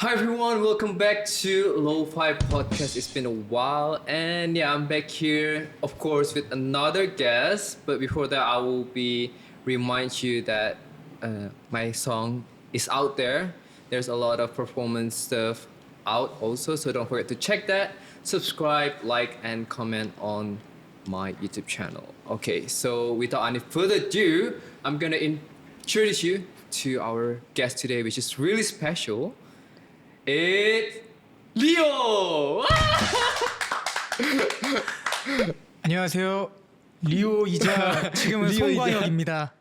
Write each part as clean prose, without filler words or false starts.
Hi everyone, welcome back to Lo-Fi Podcast. It's been a while, and yeah, I'm back here, of course, with another guest. But before that, I will remind you that my song is out there. There's a lot of performance stuff out also, so don't forget to check that. Subscribe, like, and comment on my YouTube channel. Okay, so without any further ado, I'm gonna introduce you to our guest today, which is really special. It's Leo. 안녕하세요. 리오이자 지금은 리오이자. 송광혁입니다.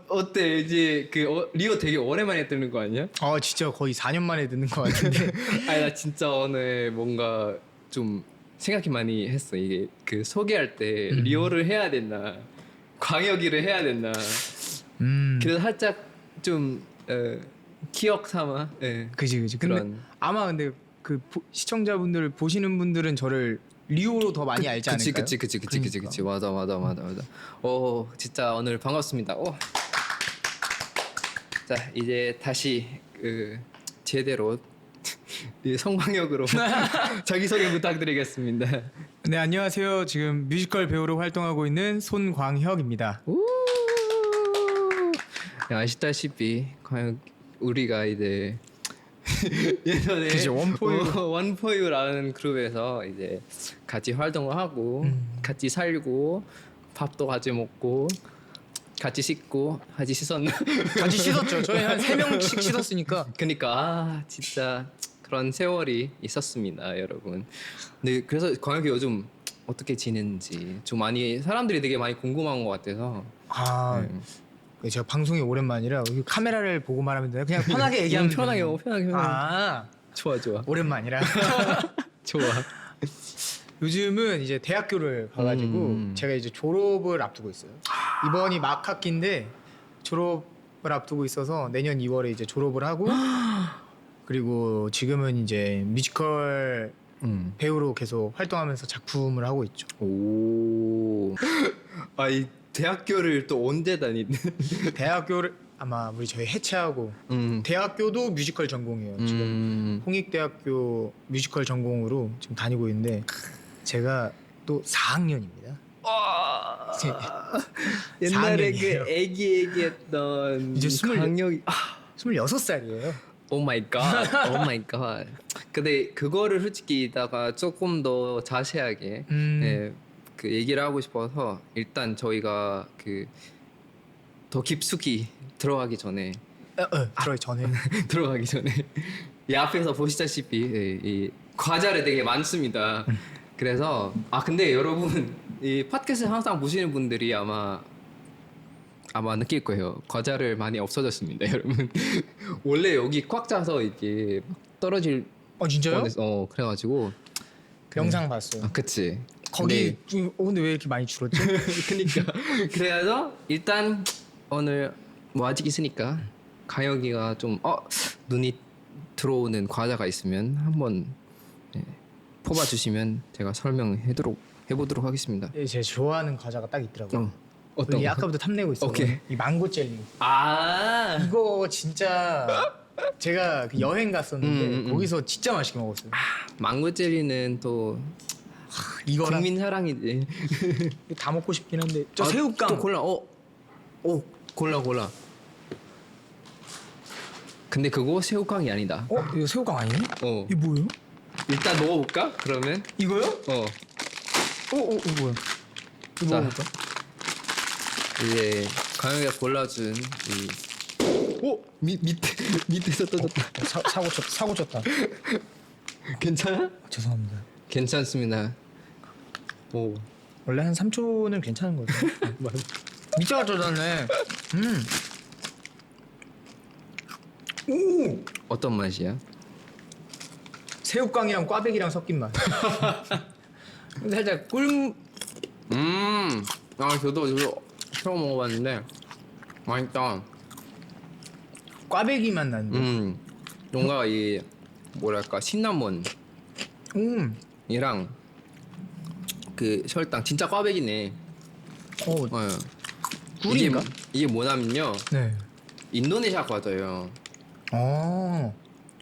어때 이제 리오 되게 오랜만에 뜨는 거 아니야? 진짜 거의 4년 만에 듣는 것 같은데. 아니 나 진짜 오늘 뭔가 좀 생각이 많이 했어. 이게 그 소개할 때 리오를 해야 됐나, 광혁이를 해야 됐나. 그래서 살짝 좀 기억 삼아. 예. 그지. 근데 그런. 아마 근데 그 시청자분들 보시는 분들은 저를 리오로 더 많이 알지 않을까요? 그치. 맞아. 진짜 오늘 반갑습니다. 자 이제 다시 제대로 성광역으로 자기소개 부탁드리겠습니다. 네, 안녕하세요. 지금 뮤지컬 배우로 활동하고 있는 손광혁입니다. 야, 아시다시피 광역 우리가 이제 예전에 그치, 원포유라는 그룹에서 이제 같이 활동을 하고 같이 살고 밥도 같이 먹고 같이 씻고 같이 씻었나? 같이 씻었죠. 저희 한 3명씩 씻었으니까. 그러니까 진짜 그런 세월이 있었습니다, 여러분. 네, 그래서 광혁이 요즘 어떻게 지내는지 좀 많이 사람들이 되게 많이 궁금한 것 같아서. 제가 방송이 오랜만이라 여기 카메라를 보고 말하면 돼요. 그냥 편하게 얘기하면 편하게. 좋아. 오랜만이라. 좋아. 요즘은 이제 대학교를 가가지고 제가 이제 졸업을 앞두고 있어요. 이번이 막 학기인데 졸업을 앞두고 있어서 내년 2월에 이제 졸업을 하고 그리고 지금은 이제 뮤지컬 배우로 계속 활동하면서 작품을 하고 있죠. 오. 이 대학교를 또 언제 다니는? 대학교를 아마 저희 해체하고 대학교도 뮤지컬 전공이에요. 지금 홍익대학교 뮤지컬 전공으로 지금 다니고 있는데 제가 또 4학년입니다. 옛날에 4학년이에요. 그 애기했던 이제 강력이 26살이에요. 오 마이 갓. 근데 그거를 솔직히 이따가 조금 더 자세하게 그 얘기를 하고 싶어서 일단 저희가 그 더 깊숙이 들어가기 전에 들어가기 전에 이 앞에서 보시다시피 이 과자를 되게 많습니다. 그래서 근데 여러분 이 팟캐스트 항상 보시는 분들이 아마 느낄 거예요. 과자를 많이 없어졌습니다, 여러분. 원래 여기 꽉 차서 이게 막 떨어질 진짜요? 뻔했어. 그래가지고 영상 봤어요. 그치. 거기 근데 왜 이렇게 많이 줄었지? 그니까 그래서 일단 오늘 뭐 아직 있으니까 가혁이가 좀 눈이 들어오는 과자가 있으면 한번 뽑아주시면 제가 해보도록 하겠습니다. 제가 좋아하는 과자가 딱 있더라고요. 어떤 거? 아까부터 탐내고 있어요. 오케이. 이 망고 젤리. 이거 진짜 제가 그 여행 갔었는데 거기서 진짜 맛있게 먹었어요. 망고 젤리는 또 이거랑 국민 사랑이지. 다 먹고 싶긴 한데 저 새우깡 또 골라. 골라. 근데 그거 새우깡이 아니다. 이거 새우깡 아니네? 이게 뭐예요? 일단 먹어볼까? 그러면 이거요? 어. 뭐야? 이거 자. 먹어볼까? 이제 강영이가 골라준 밑에서 떠졌다. 사고 쳤다. 괜찮아? 죄송합니다. 괜찮습니다. 오. 원래 한 3초는 괜찮은 거죠. 맞아. 미쳐가 젖었네. 어떤 맛이야? 새우깡이랑 꽈배기랑 섞인 맛. 살짝 저도 처음 먹어봤는데 맛있다. 꽈배기 맛 나는데. 뭔가 이 뭐랄까 시나몬 이랑 그 설탕 진짜 꽈배기네. 꿀인가? 이게 뭐냐면요. 네. 인도네시아 과자예요. 어.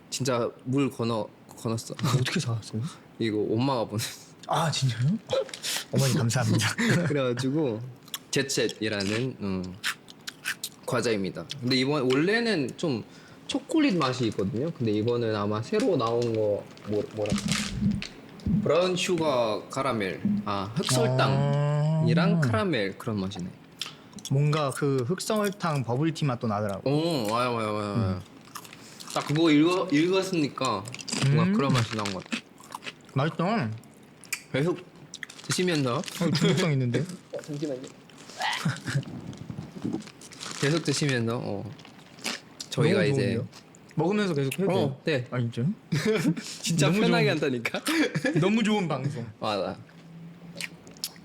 진짜 물 건었어. 어떻게 사왔어요? 이거 엄마가 보냈어. 아 진짜요? 어머니 감사합니다. 그래가지고 제쳇이라는 과자입니다. 근데 이번 원래는 좀 초콜릿 맛이 있거든요. 근데 이거는 아마 새로 나온 거 뭐라 브라운 슈가 카라멜. 아 흑설탕이랑 카라멜 그런 맛이네. 뭔가 그 흑설탕 버블티 맛도 나더라고. 오 와요. 딱 그거 읽었으니까 뭔가 그런 맛이 나온 것 같아. 맛있다. 계속 드시면서 중독성 있는데. 잠시만요. 계속 드시면서 저희가 너무 이제 좋은데요? 먹으면서 계속 해도 돼요? 네 아 진짜요? 진짜 너무 편하게 좋은- 한다니까. 너무 좋은 방송. 맞아.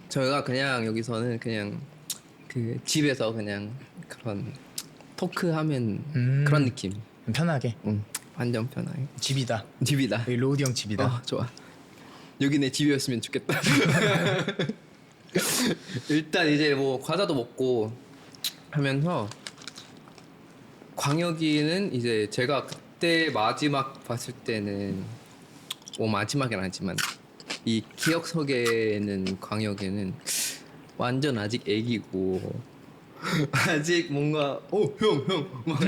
저희가 그냥 여기서는 그냥 그 집에서 그냥 그런 토크하면 그런 느낌. 편하게. 완전 편하게. 집이다. 집이다. 여기 로디 형 집이다. 좋아. 여기 내 집이었으면 좋겠다. 일단 이제 뭐 과자도 먹고 하면서 광혁이는 이제 제가 그때 마지막 봤을 때는 마지막은 아니지만 이 기억 속에는 광혁이는 완전 아직 애기고 아직 뭔가 형 막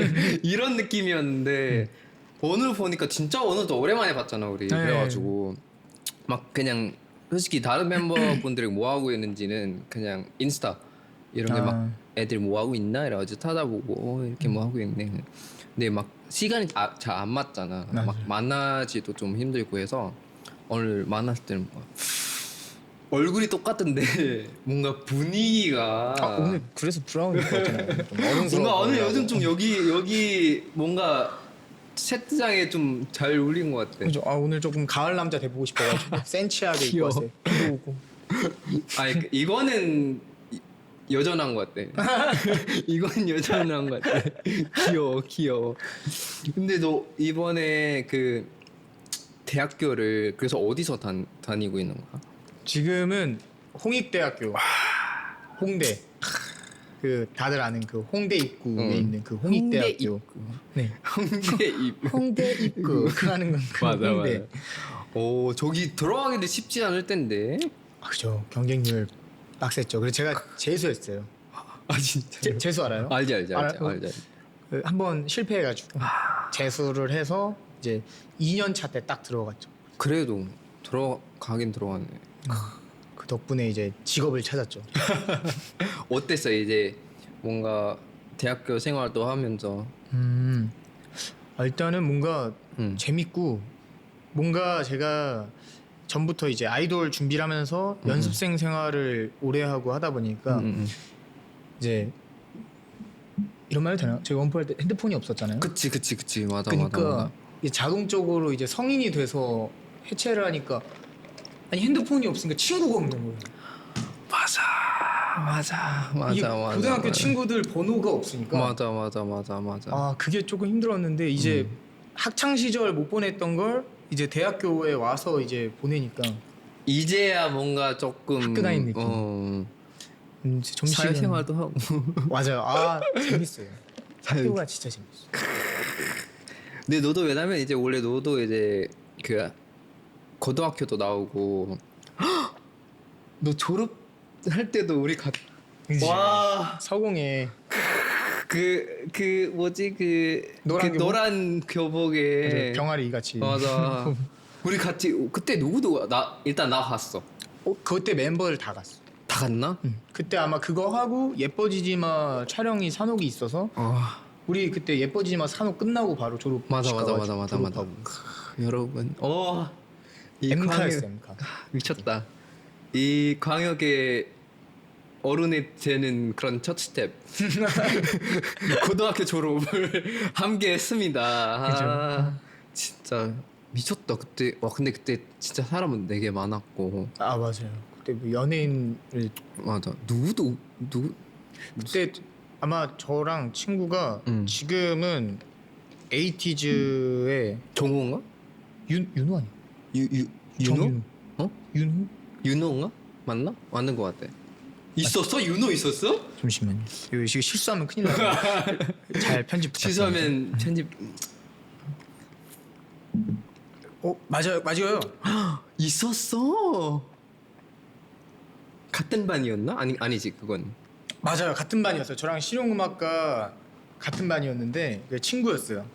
이런 느낌이었는데 오늘 보니까 진짜 오늘도 오랜만에 봤잖아 우리. 네. 그래가지고 막 그냥 솔직히 다른 멤버분들이 뭐 하고 있는지는 그냥 인스타 이런 게 막 애들 뭐 하고 있나 이래가지고 찾아보고 이렇게 뭐 하고 있네. 근데 막 시간이 잘 안 맞잖아. 맞아요. 막 만나지도 좀 힘들고 해서 오늘 만났을 때는 뭔가 얼굴이 똑같은데 뭔가 분위기가 오늘 그래서 브라운 입고 왔잖아요. 좀 어른스러워. 뭔가 오늘 보이려고. 요즘 좀 여기 뭔가 세트장에 좀 잘 어울린 것 같아. 그죠? 오늘 조금 가을 남자 돼보고 싶어가지고 센치하게 입고 귀여워. 왔어요. 비도 오고. 아니 이거는 여전한 것 같아. 이건 여전한 것 같아. 귀여워. 근데 너 이번에 그 대학교를 그래서 어디서 다니고 있는 거야? 지금은 홍익대학교. 홍대. 그 다들 아는 그 홍대 입구에 있는 그 홍익대학교. 네. 홍대 입. 홍대 입구. 하는 건 그 홍대. 오 저기 들어가기도 쉽지 않을 텐데. 그죠. 경쟁률 빡셌죠. 그래서 제가 재수했어요. 아 진짜. 재수 알아요? 알지. 한번 실패해가지고 재수를 해서 이제 2년 차 때 딱 들어갔죠. 그래도 들어가긴 들어갔네. 그 덕분에 이제 직업을 찾았죠. 어땠어 이제 뭔가 대학교 생활도 하면서. 일단은 뭔가 재밌고 뭔가 제가 전부터 이제 아이돌 준비를 하면서 연습생 생활을 오래 하고 하다 보니까 이제 이런 말 해도 되나? 제가 원포할 때 핸드폰이 없었잖아요. 그치 맞아. 그러니까 이게 자동적으로 이제 성인이 돼서 해체를 하니까 아니 핸드폰이 없으니까 친구가 없는 거예요. 이게 맞아. 고등학교 친구들 번호가 없으니까. 맞아. 그게 조금 힘들었는데 이제 학창 시절 못 보냈던 걸 이제 대학교에 와서 이제 보내니까 이제야 뭔가 조금 학교 다닌 느낌. 점심 사회생활도 하고. 맞아요. 재밌어요. 학교가 진짜 재밌어. 근데 너도 왜냐면 이제 원래 너도 이제 그 고등학교도 나오고 너 졸업할 때도 우리 와 서공에 그 뭐지 노란 교복? 노란 교복에 병아리 같이. 맞아. 우리 같이 그때 누구도 일단 나 갔어. 그때 멤버들 다 갔어. 다 갔나? 그때 아마 그거 하고 예뻐지지마 촬영이 산옥이 있어서 우리 그때 예뻐지지마 산옥 끝나고 바로 졸업. 맞아. 여러분 이 엠카였어. 미쳤다. 이 광역의 어른이 되는 그런 첫 스텝. 고등학교 졸업을 함께 했습니다. 진짜 미쳤다. 그때 근데 그때 진짜 사람은 되게 많았고. 맞아요. 그때 뭐 연예인을 맞아. 누구 그때 아마 저랑 친구가 지금은 에이티즈의 정호인가? 윤호 아니야? 윤호? 정윤호. 윤호? 윤호인가? 맞나? 맞는 것 같아. 있었어? 윤호 있었어? 잠시만요. 이거 실수하면 큰일 나요. 잘 편집 부탁드립니다. 취소하면 편집. 맞아요. 있었어. 같은 반이었나? 아니지 그건. 맞아요. 같은 반이었어요. 저랑 실용음악과 같은 반이었는데 그 친구였어요.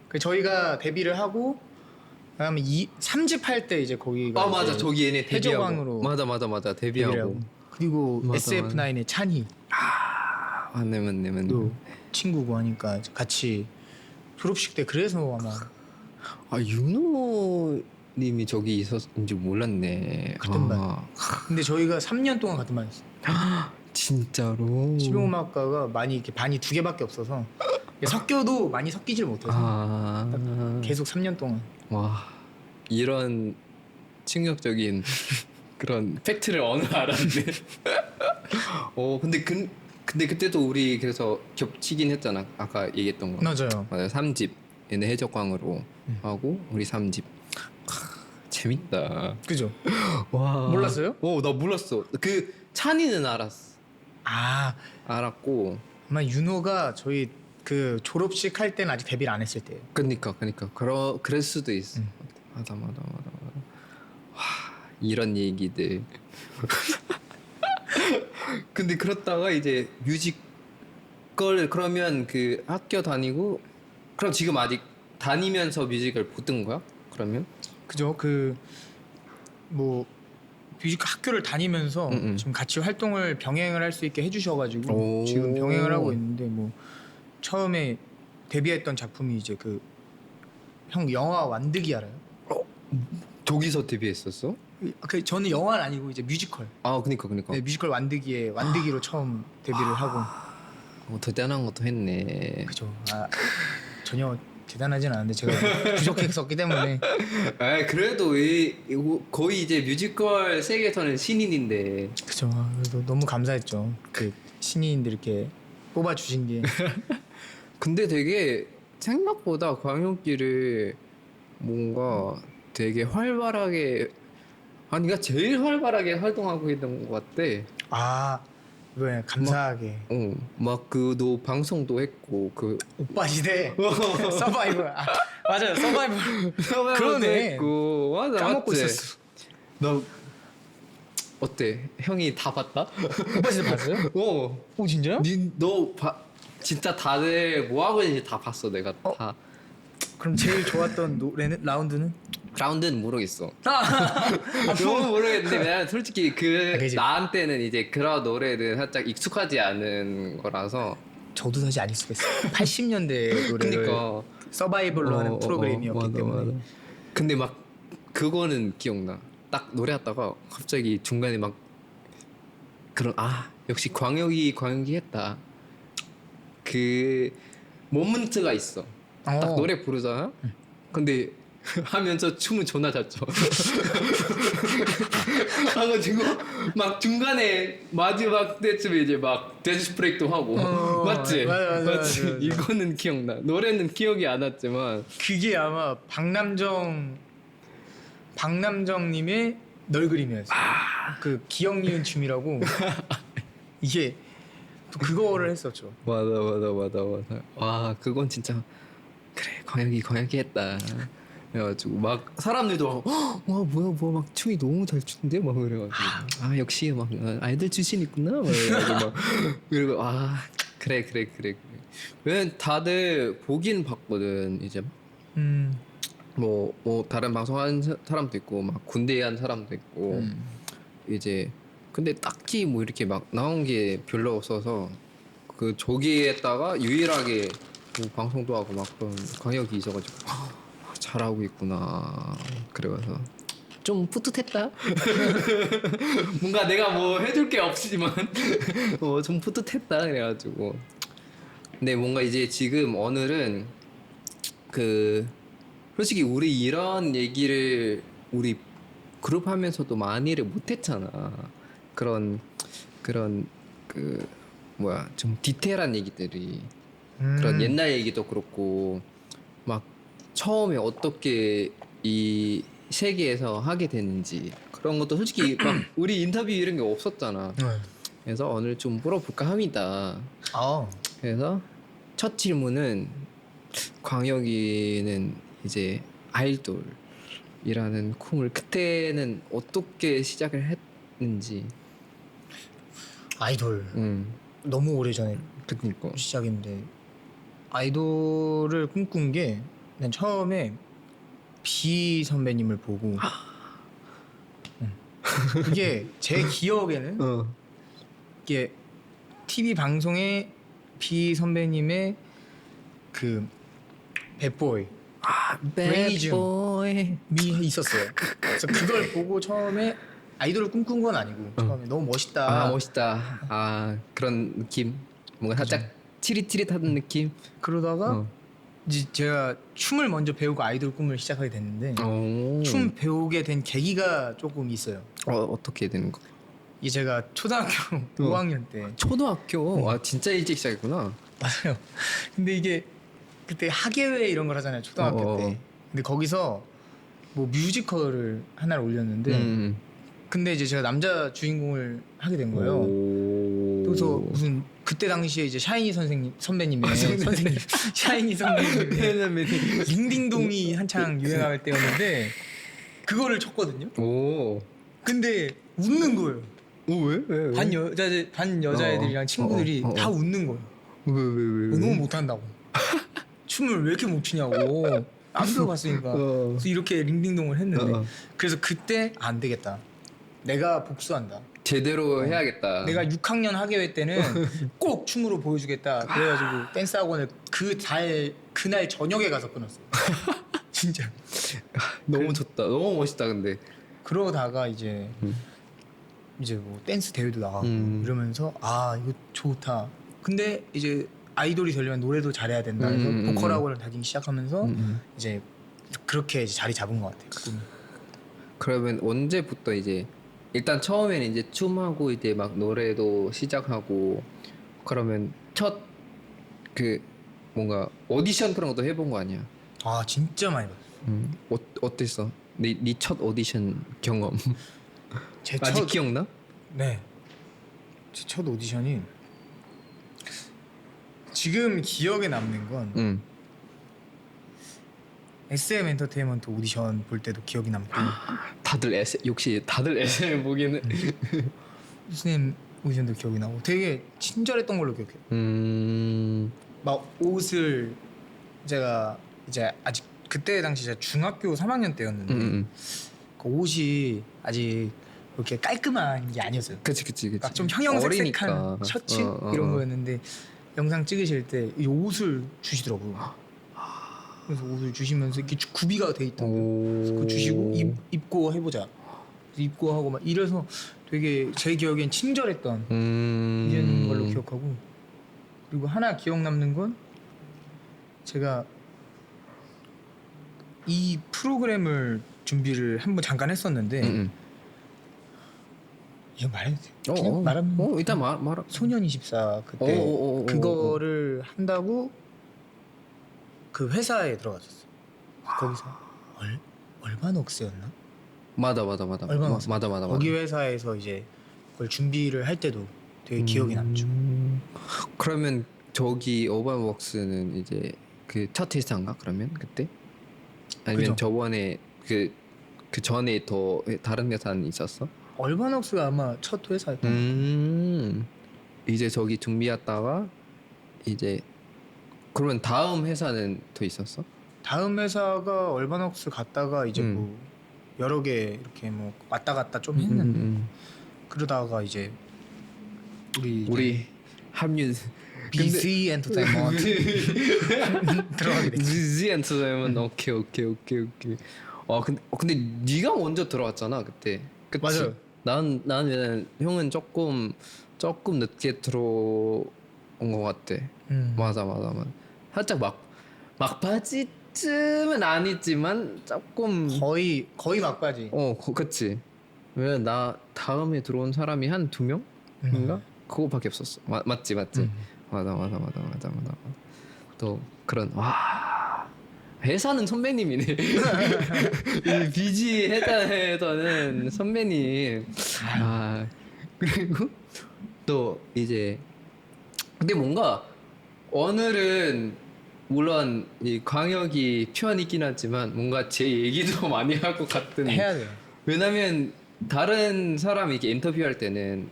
그 저희가 데뷔를 하고 그다음에 3집 할 때 이제 거기가 아 맞아 이제 저기 얘네 데뷔하고. 해적왕으로 맞아 데뷔를 데뷔하고. 하고. 그리고 맞아, SF9의 찬이 아 맞네. 또 친구고 하니까 같이 졸업식 때 그래서 아마 아 윤호 님이 저기 있었는지 몰랐네. 같은 반. 아, 근데 저희가 3년 동안 같은 반이었어요. 진짜로. 실용음악과가 많이 이렇게 반이 2개밖에 없어서 섞여도 많이 섞이질 못해서 아 계속 3년 동안. 와 이런 충격적인 그런 팩트를 어느 알았네. 근데 그때도 우리 그래서 겹치긴 했잖아. 아까 얘기했던 거. 맞아요. 맞아요. 3집 얘네 해적광으로 하고 우리 3집. 재밌다. 그죠? 와 몰랐어요? 나 몰랐어. 그 찬이는 알았어. 아 알았고. 아마 윤호가 저희 그 졸업식 할 때는 아직 데뷔를 안 했을 때예요. 그러니까 그럴 수도 있어. 맞아. 와 이런 얘기들. 근데 그렇다가 이제 뮤지컬 그러면 그 학교 다니고 그럼 지금 아직 다니면서 뮤지컬 보던 거야? 그러면? 그죠? 그 뭐 뮤지컬 학교를 다니면서 지금 같이 활동을 병행을 할 수 있게 해주셔가지고 오. 지금 병행을 하고 있는데 뭐 처음에 데뷔했던 작품이 이제 그 형 영화 완득이 알아요? 저기서 데뷔했었어? 그 저는 영화는 아니고 이제 뮤지컬. 아 그니까 네, 뮤지컬 완득이로 처음 데뷔를 하고. 대단한 것도 했네. 그죠. 전혀 대단하진 않은데 제가 부족했었기 때문에. 아 그래도 이거 거의 이제 뮤지컬 세계에서는 신인인데. 그죠. 그래도 너무 감사했죠. 그 신인들 이렇게 뽑아주신 게. 근데 되게 생각보다 광역기를 뭔가 되게 활발하게 아니가 제일 활발하게 활동하고 있는 것 같대. 왜 감사하게. 막 그 너 방송도 했고 그 오빠 시대 서바이벌. 맞아요. 서바이벌. 그러네. 했고 맞아 까먹고 맞지? 있었어. 너 어때? 형이 다 봤다? 오빠 시대 봤어요? 오 진짜요? 진짜 다들 뭐 하고 있는지 다 봤어 내가 다. 그럼 제일 좋았던 노래는 라운드는? 라운드는 모르겠어. 너무 모르겠는데 왜냐면 솔직히 그치. 나한테는 이제 그런 노래는 살짝 익숙하지 않은 거라서. 저도 사실 안 익숙했어요. 80년대 노래를 그러니까 서바이벌로 하는 프로그램이었기 맞아, 때문에. 맞아. 근데 막 그거는 기억나. 딱 노래하다가 갑자기 중간에 막 그런 역시 광역이 했다. 그 모먼트가 있어. 딱 노래 부르잖아. 근데 하면서 춤은 존나 잘 춰. 하가지고 막 중간에 마지막 때쯤에 이제 막 댄스 브레이크도 하고 맞지? 맞지. 이거는 기억나. 노래는 기억이 안 났지만 그게 아마 박남정님의 널 그림이었어요. 그 기억 니은 춤이라고. 이게 또 그거를 했었죠. 맞아. 와 그건 진짜 그래 광역이 했다. 그래가지고 막 사람들도 와 뭐야 막 춤이 너무 잘 추는데 막 그래가지고 역시 막 아이들 출신 있구나 막 그래가지고 막 그리고 그래 왜 다들 보긴 봤거든 이제 뭐 다른 방송하는 사람도 있고 막 군대 한 사람도 있고 이제 근데 딱히 뭐 이렇게 막 나온 게 별로 없어서 그 저기에다가 유일하게 뭐 방송도 하고 막 그런 광역이 있어가지고 잘하고 있구나. 그래서 좀 뿌듯했다. 뭔가 내가 뭐 해줄 게 없지만 좀 뿌듯했다. 그래가지고 근데 뭔가 이제 지금 오늘은 그 솔직히 우리 이런 얘기를 우리 그룹 하면서도 많이를 못했잖아. 그런 그 뭐야 좀 디테일한 얘기들이 그런 옛날 얘기도 그렇고 막 처음에 어떻게 이 세계에서 하게 됐는지 그런 것도 솔직히 막 우리 인터뷰 이런 게 없었잖아. 그래서 오늘 좀 물어볼까 합니다. 그래서 첫 질문은 광혁이는 이제 아이돌 이라는 쿵을 그때는 어떻게 시작을 했는지. 아이돌 너무 오래 전에 그니까. 시작인데 아이돌을 꿈꾼 게 난 처음에 비 선배님을 보고 이게 제 기억에는 이게 TV 방송에 비 선배님의 그 배보이 레이즘 미 있었어요. 그래서 그걸 보고 처음에 아이돌을 꿈꾼 건 아니고 처음에 너무 멋있다. 아 멋있다. 아 그런 느낌. 뭔가 살짝 치릿치릿한 느낌. 그러다가 이제 제가 춤을 먼저 배우고 아이돌 꿈을 시작하게 됐는데 춤 배우게 된 계기가 조금 있어요. 어떻게 되는 거? 이게 제가 초등학교 5학년 때 초등학교. 아 진짜 일찍 시작했구나. 맞아요. 근데 이게 그때 학예회 이런 걸 하잖아요 초등학교 때. 근데 거기서 뭐 뮤지컬을 하나를 올렸는데 근데 이제 제가 남자 주인공을 하게 된 거예요. 그래서 무슨 그때 당시에 이제 샤이니 선배님의 선생님 샤이니 선배님의 링딩동이 한창 유행할 때였는데 그거를 쳤거든요. 근데 웃는 거예요. 왜? 반 여자애들이랑 친구들이 다 웃는 거예요. 왜? 너무 못한다고. 춤을 왜 이렇게 못 추냐고. 안 배워봤으니까. 그래서 이렇게 링딩동을 했는데 그래서 그때 안 되겠다. 내가 복수한다. 제대로 해야겠다. 내가 6학년 학예회 때는 꼭 춤으로 보여주겠다. 그래가지고 댄스 학원을 그날 저녁에 가서 끊었어요. 진짜. 너무 좋다. 너무 멋있다 근데. 그러다가 이제 뭐 댄스 대회도 나가고 이러면서 아 이거 좋다. 근데 이제 아이돌이 되려면 노래도 잘해야 된다 해서 보컬 학원을 다니기 시작하면서 이제 그렇게 이제 자리 잡은 것 같아요. 그러면 언제부터 이제 일단 처음에는 이제 춤하고 이제 막 노래도 시작하고 그러면 첫 그 뭔가 오디션 그런 것도 해본 거 아니야? 아 진짜 많이 봤어. 어땠어? 네 첫 오디션 경험. 제 아직 기억나? 네. 제 첫 오디션이 지금 기억에 남는 건 SM 엔터테인먼트 오디션 볼 때도 기억이 남고 역시 다들 SM 보기는 SM 오디션도 기억이 나고 되게 친절했던 걸로 기억해요. 막 옷을 제가 이제 아직 그때 당시 제가 중학교 3학년 때였는데 그 옷이 아직 이렇게 깔끔한 게 아니었어요. 그치. 막 좀 형형색색한 어리니까. 셔츠 이런 거였는데 영상 찍으실 때 이 옷을 주시더라고요. 그래서 옷을 주시면서 이렇게 구비가 돼 있던 거예요. 그거 주시고 입고 해보자. 입고 하고 막 이래서 되게 제 기억엔 친절했던 이런 걸로 기억하고 그리고 하나 기억 남는 건 제가 이 프로그램을 준비를 한번 잠깐 했었는데 이거 말해도 돼요? 그냥 말하면 일단 말아. 소년24 그때 그거를 한다고 그 회사에 들어갔었어요. 거기서 얼바녹스였나? 맞아. 얼바녹스. 맞아. 거기 회사에서 이제 그걸 준비를 할 때도 되게 기억이 남죠. 그러면 저기 어반웍스는 이제 그 첫 회사인가 그러면 그때? 아니면 그죠. 저번에 그 전에 더 다른 회사는 있었어? 얼바녹스가 아마 첫 회사였던 이제 저기 준비했다가 이제 그러면 다음 회사는 더 있었어? 다음 회사가 얼바녹스 갔다가 이제 뭐 여러 개 이렇게 뭐 왔다 갔다 좀 했는데 그러다가 이제 우리 합류 BC 엔터테인먼트 들어가게 됐지. BC 엔터테인먼트 오케이. 근데 네가 먼저 들어왔잖아 그때. 그치? 맞아요. 나는 형은 조금 늦게 들어온 것 같아. 맞아. 살짝 막바지쯤은 아니지만 조금 거의 막바지. 그치. 왜 나 다음에 들어온 사람이 한 2명인가? 그거밖에 없었어. 맞지. 맞아. 또 그런 회사는 선배님이네. 이 BG 회사에서는 선배님. 그리고 또 이제 근데 뭔가 오늘은 물론 이 광역이 표현이긴 하지만 뭔가 제 얘기도 많이 할 것 같은. 해야 돼요. 왜냐면 다른 사람 이렇게 인터뷰할 때는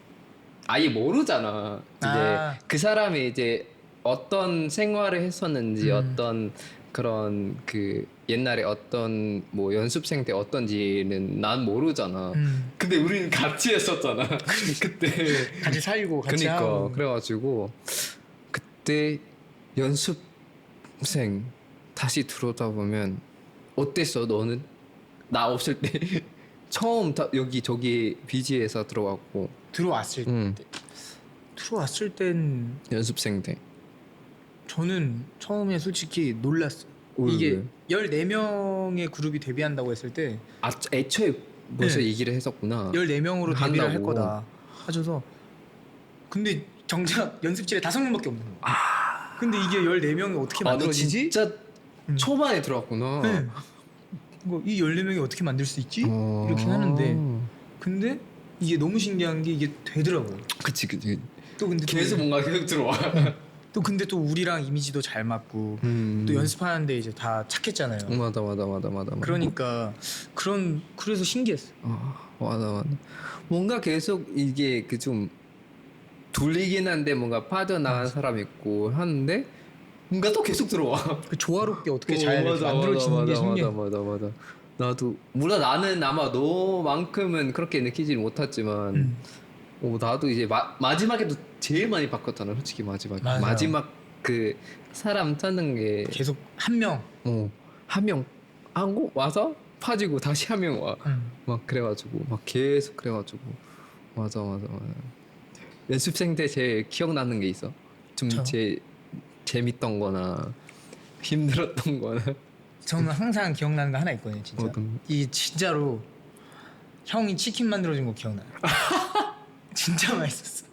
아예 모르잖아. 이제 아. 그 사람이 이제 어떤 생활을 했었는지 어떤 그런 그 옛날에 어떤 뭐 연습생 때 어떤지는 난 모르잖아. 근데 우리는 같이 했었잖아. 그때. 같이 살고 같이 그니까 하고. 그래가지고 그때 연습생 다시 들어오다 보면 어땠어 너는? 나 없을 때 처음 여기 저기 BG에서 들어왔고 들어왔을 때. 들어왔을 땐 연습생 때. 저는 처음에 솔직히 놀랐어요. 왜, 이게 왜? 14명의 그룹이 데뷔한다고 했을 때 아 애초에 벌써 네. 얘기를 했었구나. 14명으로 데뷔를 할 한다고. 거다 하셔서 근데 정작 연습실에 5명밖에 없는 거예요. 근데 이게 14명이 어떻게 아, 너 만들어지지? 진짜 초반에 들어왔구나. 네. 이 14명이 어떻게 만들 수 있지? 어. 이렇게 하는데 근데 이게 너무 신기한 게 이게 되더라고요. 그치. 또 근데 계속 뭔가 계속 들어와. 또 근데 또 우리랑 이미지도 잘 맞고 또 연습하는데 이제 다 착했잖아요. 맞아. 그러니까 그래서 신기했어. 맞아. 뭔가 계속 이게 그 좀 돌리긴 한데 뭔가 빠져나간 사람 있고 하는데 뭔가 또 계속 들어와. 그 조화롭게 어떻게 잘 이렇게 만들어지는 게 신기해. 맞아. 나도 물론 나는 아마 너만큼은 그렇게 느끼지 못했지만 나도 이제 마지막에도 제일 많이 바꿨잖아. 솔직히 마지막에. 맞아요. 마지막 그 사람 찾는 게 계속 한 명. 한 명 하고 와서 파지고 다시 한 명 와. 막 그래가지고 막 계속 그래가지고 맞아. 연습생 때 제일 기억나는 게 있어. 좀 제일 재밌던 거나 힘들었던 거나. 저는 항상 기억나는 거 하나 있거든요. 진짜. 이게 진짜로 형이 치킨 만들어준 거 기억나요. 진짜 맛있었어.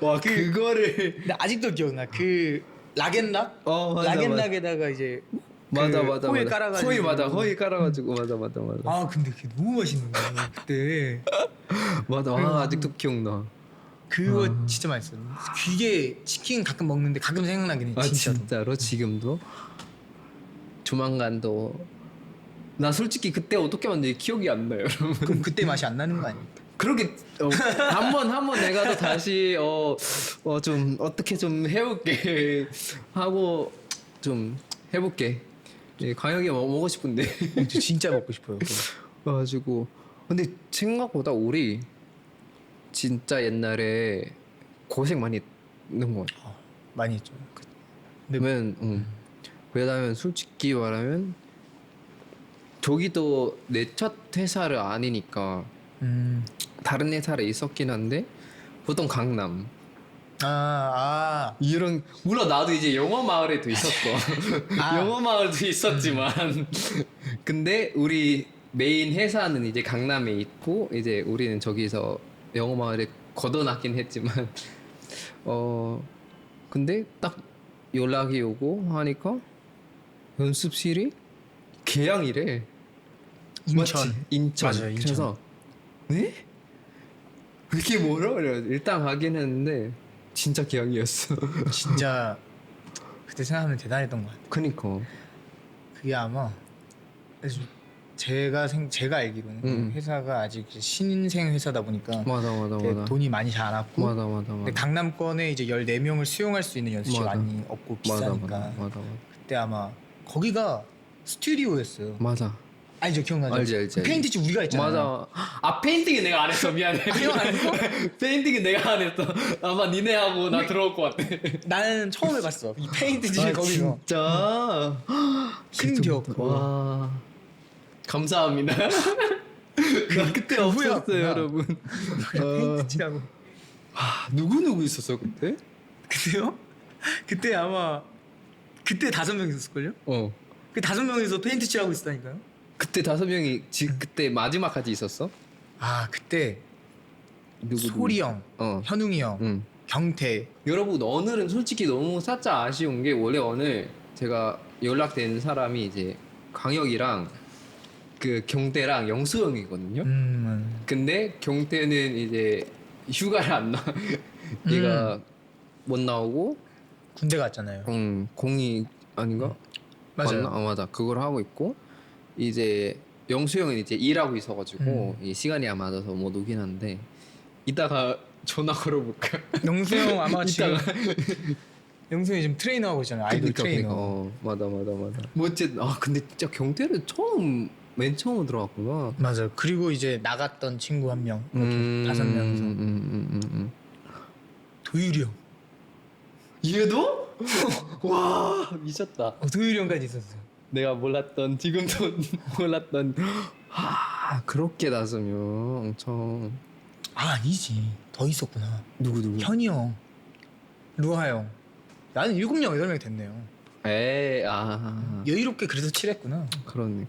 와 그거를 근데 아직도 기억나. 그 락앤락? 맞아. 락앤락에다가 이제 맞아. 호일 깔아가지고. 호일 깔아가지고 맞아. 아 근데 그게 너무 맛있는 거야 그때. 맞아. 아직도 기억나. 그거 진짜 맛있어. 이게 치킨 가끔 먹는데 가끔 생각나긴 해. 진짜로 지금도 조만간도 나 솔직히 그때 어떻게 만든지 기억이 안 나요. 여러분. 그럼 그때 맛이 안 나는 거 아니야? 그렇게 한번 내가 또 다시 좀 어떻게 좀 해볼게 하고 좀 해볼게. 광역이 먹고 싶은데. 진짜 먹고 싶어요. 그래가지고 근데 생각보다 우리 진짜 옛날에 고생 많이 했는 것 같아. 많이 했죠. 왜냐면 솔직히 말하면 저기도 내 첫 회사를 아니니까 다른 회사를 있었긴 한데 보통 강남 이런 물론 나도 이제 영어 마을에도 있었고 영어 마을도 있었지만 근데 우리 메인 회사는 이제 강남에 있고 이제 우리는 저기서 영어 마을에 걷어놨긴 했지만 근데 딱 연락이 오고 하니까 연습실이 계양이래. 인천. 맞지? 인천. 맞아요, 인천. 그래서 네? 왜 이렇게 멀어? 그래 일단 가긴 했는데 진짜 계양이었어. 진짜 그때 생각하면 대단했던 것 같아요. 그니까. 그게 아마 제가 알기로는 회사가 아직 신생 회사다 보니까 맞아. 돈이 많이 잘 안 왔고 맞아. 근데 강남권에 이제 14명을 수용할 수 있는 연습실이 맞아. 많이 없고 비싸니까 맞아. 그때 아마 거기가 스튜디오였어요. 맞아. 알죠? 기억나죠? 알지. 페인트집 우리가 했잖아요. 맞아. 페인팅은 내가 안 했어. 미안해. 형 안 했어? 페인팅은 내가 안 했어. 아마 니네하고 나 들어올 것 같아. 나는 처음 해봤어. 이 페인트집 거기서. 진짜. 심지어 와. 감사합니다. 나 그때 없었어요, 여러분. 페인트칠하고. 누구 있었어 그때? 그때요? 그때 아마 그때 5명 있었을걸요? 그 5명이서 페인트 칠하고 있었다니까요? 그때 5명이 그때 마지막까지 있었어? 그때 누구? 소리 형, 현웅이 형, 경태. 여러분 오늘은 솔직히 너무 살짝 아쉬운 게 원래 오늘 제가 연락된 사람이 이제 강혁이랑 그 경태랑 영수 형이거든요. 근데 경태는 이제 휴가를 안 나. 얘가 못 나오고 군대 갔잖아요. 공이 아닌가? 맞아요. 맞나? 맞아. 그걸 하고 있고 이제 영수 형은 이제 일하고 있어가지고 이 시간이 안 맞아서 못 오긴 한데 이따가 전화 걸어볼까? 영수 형 아마 지금 이따가 영수 형이 지금 트레이너 하고 있잖아요. 아이돌 트레이너. 맞아. 뭐 어쨌든 근데 진짜 경태를 맨 처음 들어왔구나. 맞아. 그리고 이제 나갔던 친구 한 명, 이렇게 5명이서. 도율이 형. 얘도? 와 미쳤다. 도율이 형까지 있었어요. 내가 몰랐던 지금도 몰랐던 그렇게 나서면 엄청 아니지. 더 있었구나. 누구 현이 형, 루하 형. 나는 7명, 8명 됐네요. 여유롭게 그래도 칠했구나. 그렇네.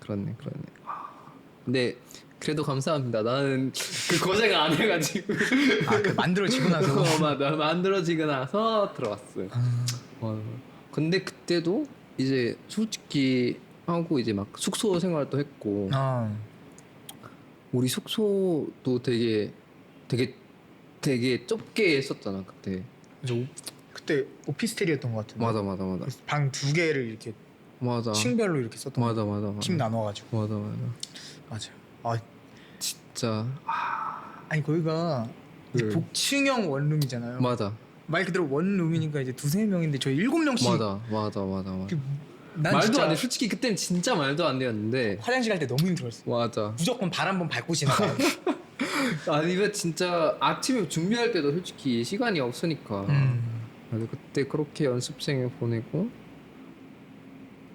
근데 그래도 감사합니다. 나는 그 고생 안 해가지고 그 만들어지고 나서. 맞아 만들어지고 나서 들어왔어요. 근데 그때도 이제 솔직히 하고 이제 막 숙소 생활도 했고 우리 숙소도 되게 좁게 했었잖아 그때. 그때 오피스텔이었던 것 같은데. 맞아. 방 2개를 이렇게 맞아. 층별로 이렇게 썼던. 맞아. 팀 나눠가지고. 맞아. 맞아요. 진짜. 아니 거기가 이제 복층형 원룸이잖아요. 맞아. 말 그대로 원룸이니까 이제 2-3명인데 저희 7명씩. 맞아. 난 말도 진짜 안 돼. 솔직히 그때는 진짜 말도 안 되었는데. 화장실 갈 때 너무 힘들었어. 맞아. 무조건 발 한 번 밟고 지나가요. 아니면 진짜 아침에 준비할 때도 솔직히 시간이 없으니까. 맞아. 그때 그렇게 연습생을 보내고.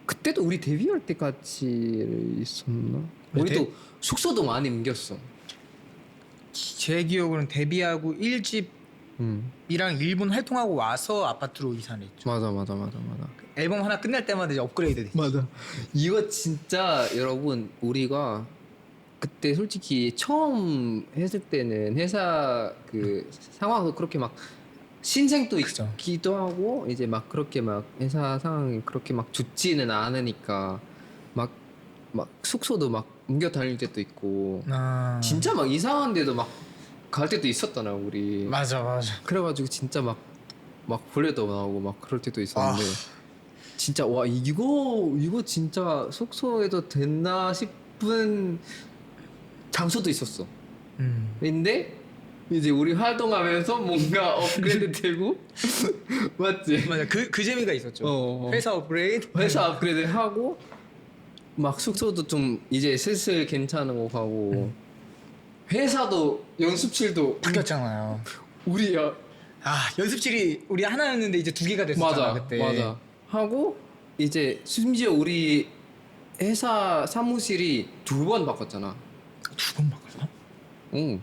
그때도 우리 데뷔할 때까지 있었나? 우리도 숙소도 많이 옮겼어. 제 기억으로는 데뷔하고 1집이랑 일본 활동하고 와서 아파트로 이사를 했죠. 맞아. 앨범 하나 끝날 때마다 이제 업그레이드 됐지. 맞아. 이거 진짜 여러분 우리가 그때 솔직히 처음 했을 때는 회사 그 상황도 그렇게 막 신생도 그죠. 있기도 하고 이제 막 그렇게 막 회사 상황이 그렇게 막 좋지는 않으니까 막 숙소도 막 옮겨 다닐 때도 있고 진짜 막 이상한 데도 막 갈 때도 있었잖아 우리. 맞아. 그래가지고 진짜 막 벌레도 나오고 막 그럴 때도 있었는데 진짜 와 이거 진짜 숙소에도 됐나 싶은 장소도 있었어. 근데 이제 우리 활동하면서 뭔가 업그레이드 되고 맞지? 맞아. 그 재미가 있었죠. 회사 업그레이드 하고 막 숙소도 좀 이제 슬슬 괜찮은 거 가고 회사도 연습실도 바뀌었잖아요. 우리야. 연습실이 우리 하나였는데 이제 2개가 됐었잖아. 그때. 맞아. 하고 이제 심지어 우리 회사 사무실이 2번 바꿨잖아. 2번 바꿨어? 응.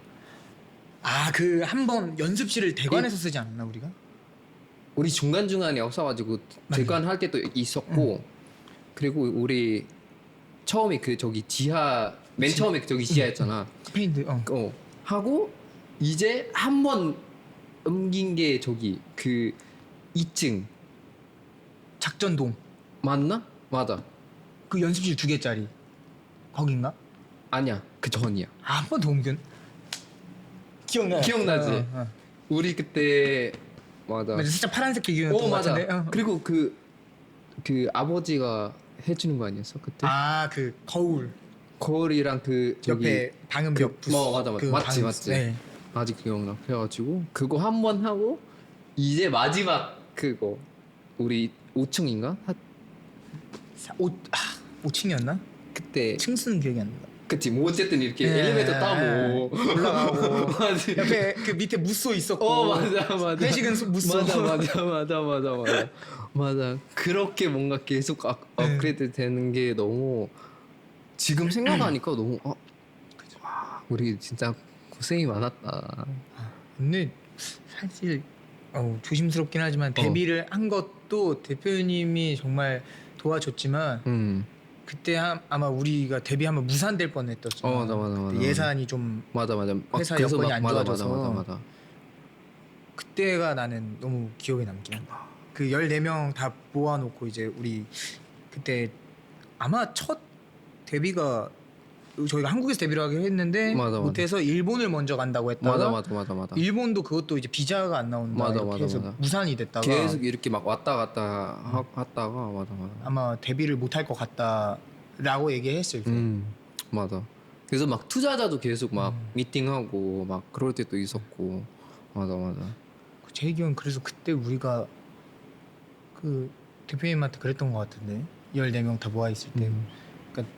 그 한 번 연습실을 대관에서 쓰지 않았나 우리가? 우리 중간중간에 없어가지고 대관할 때도 있었고 그리고 우리 처음에 그 저기 지하 맨 처음에 저기 지하였잖아. 페인트. 하고 이제 한 번 옮긴 게 저기 그 2층 작전동. 맞나? 맞아. 그 연습실 2개짜리 거긴가? 아니야 그 전이야. 한 번 더 옮겼. 기억나지? 우리 그때 맞아 살짝 파란색 기계였던 것 맞아. 같은데. 그리고 그 아버지가 해주는 거 아니었어 그때? 그 거울이랑 그 저기 옆에 방음벽 맞아. 맞지. 네. 아직 기억나. 그래가지고 그거 한 번 하고 이제 마지막 그거 우리 5층인가? 5층이었나? 그때 층수는 기억이 안 나. 그치 뭐 어쨌든 이렇게 엘리베이터 타고 올라가고 맞지. 옆에 그 밑에 무쏘 있었고 맞아 회식은 무쏘. 맞아 그렇게 뭔가 계속 업그레이드 되는 게 너무 지금 생각하니까 너무 우리 진짜 고생이 많았다. 근데 사실 조심스럽긴 하지만 데뷔를 한 것도 대표님이 정말 도와줬지만 그때 아마 우리가 데뷔하면 무산될 뻔했었죠. 맞아. 예산이 좀 맞아. 회사 여건이 안 좋아져서. 맞아. 그때가 나는 너무 기억에 남긴 한다. 그 14명 다 모아놓고 이제 우리 그때 아마 첫 데뷔가 저희가 한국에서 데뷔를 하기로 했는데 맞아. 못해서 일본을 먼저 간다고 했다가 맞아. 일본도 그것도 이제 비자가 안 나온다 이렇게 해서 무산이 됐다가 계속 이렇게 막 왔다 갔다 하다가 맞아. 아마 데뷔를 못할 것 같다라고 얘기했을 때 맞아. 그래서 막 투자자도 계속 막 미팅하고 막 그럴 때도 있었고 맞아. 제 기억은 그래서 그때 우리가 그 대표님한테 그랬던 것 같은데 14명 다 모아 있을 때 그러니까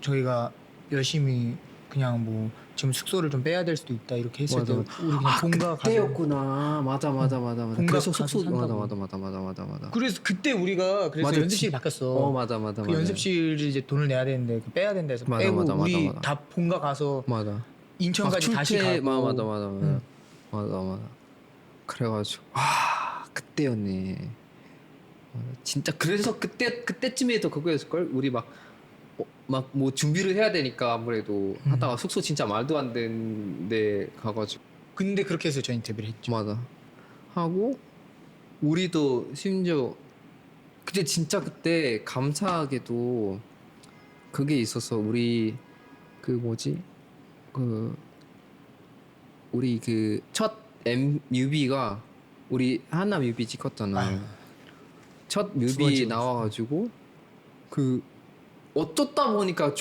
저희가 열심히 그냥 뭐 지금 숙소를 좀 빼야 될 수도 있다 이렇게 했을 때 우리 그냥 본가 가서 그때였구나. 맞아. 그래서 가서 숙소 산다고. 맞아. 그래서 그때 우리가 그래서 맞아, 연습실이 바뀌었어. 맞아. 그 연습실이 이제 돈을 내야 되는데 그 빼야 된다 해서 맞아, 빼고 맞아, 우리 맞아. 다 본가 가서 맞아. 인천까지 다시 가고 맞아. 그래가지고 그때였네. 맞아. 진짜 그래서 그때쯤에도 그거였을 걸. 우리 막 뭐 준비를 해야 되니까 아무래도 하다가 숙소 진짜 말도 안 되는데 가가지고 근데 그렇게 해서 저희 데뷔를 했죠. 맞아 하고 우리도 심지어 그때 진짜 그때 감사하게도 그게 있어서 우리 그 뭐지 우리 그 첫 뮤비가 우리 하나 뮤비 찍었잖아. 아유. 첫 두 뮤비 번째 나와가지고 그 어쩌다 보니까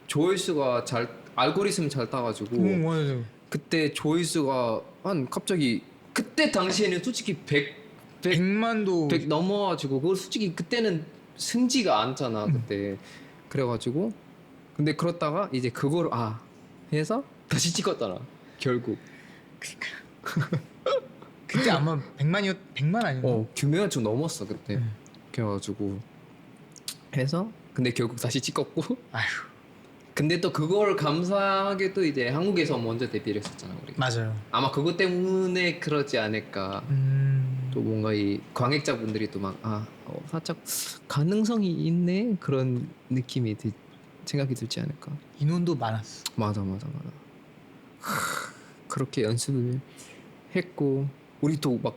조회수가 잘 알고리즘 잘 따가지고 맞아. 그때 조회수가 한 갑자기 그때 당시에는 솔직히 100만도 100 넘어가지고 그걸 솔직히 그때는 승지가 않잖아 그때. 그래가지고 근데 그렇다가 이제 그걸 해서 다시 찍었잖아 결국. 그때 아마 100만 아니었나? 규모가 좀 넘었어 그때. 그래가지고 해서 근데 결국 다시 찍었고 아휴. 근데 또 그걸 감사하게도 이제 한국에서 먼저 데뷔를 했었잖아 우리. 맞아요. 아마 그것 때문에 그러지 않을까. 또 뭔가 이 관객자분들이 또 막 살짝 가능성이 있네 그런 느낌이 생각이 들지 않을까. 인원도 많았어. 맞아. 그렇게 연습을 했고 우리 또 막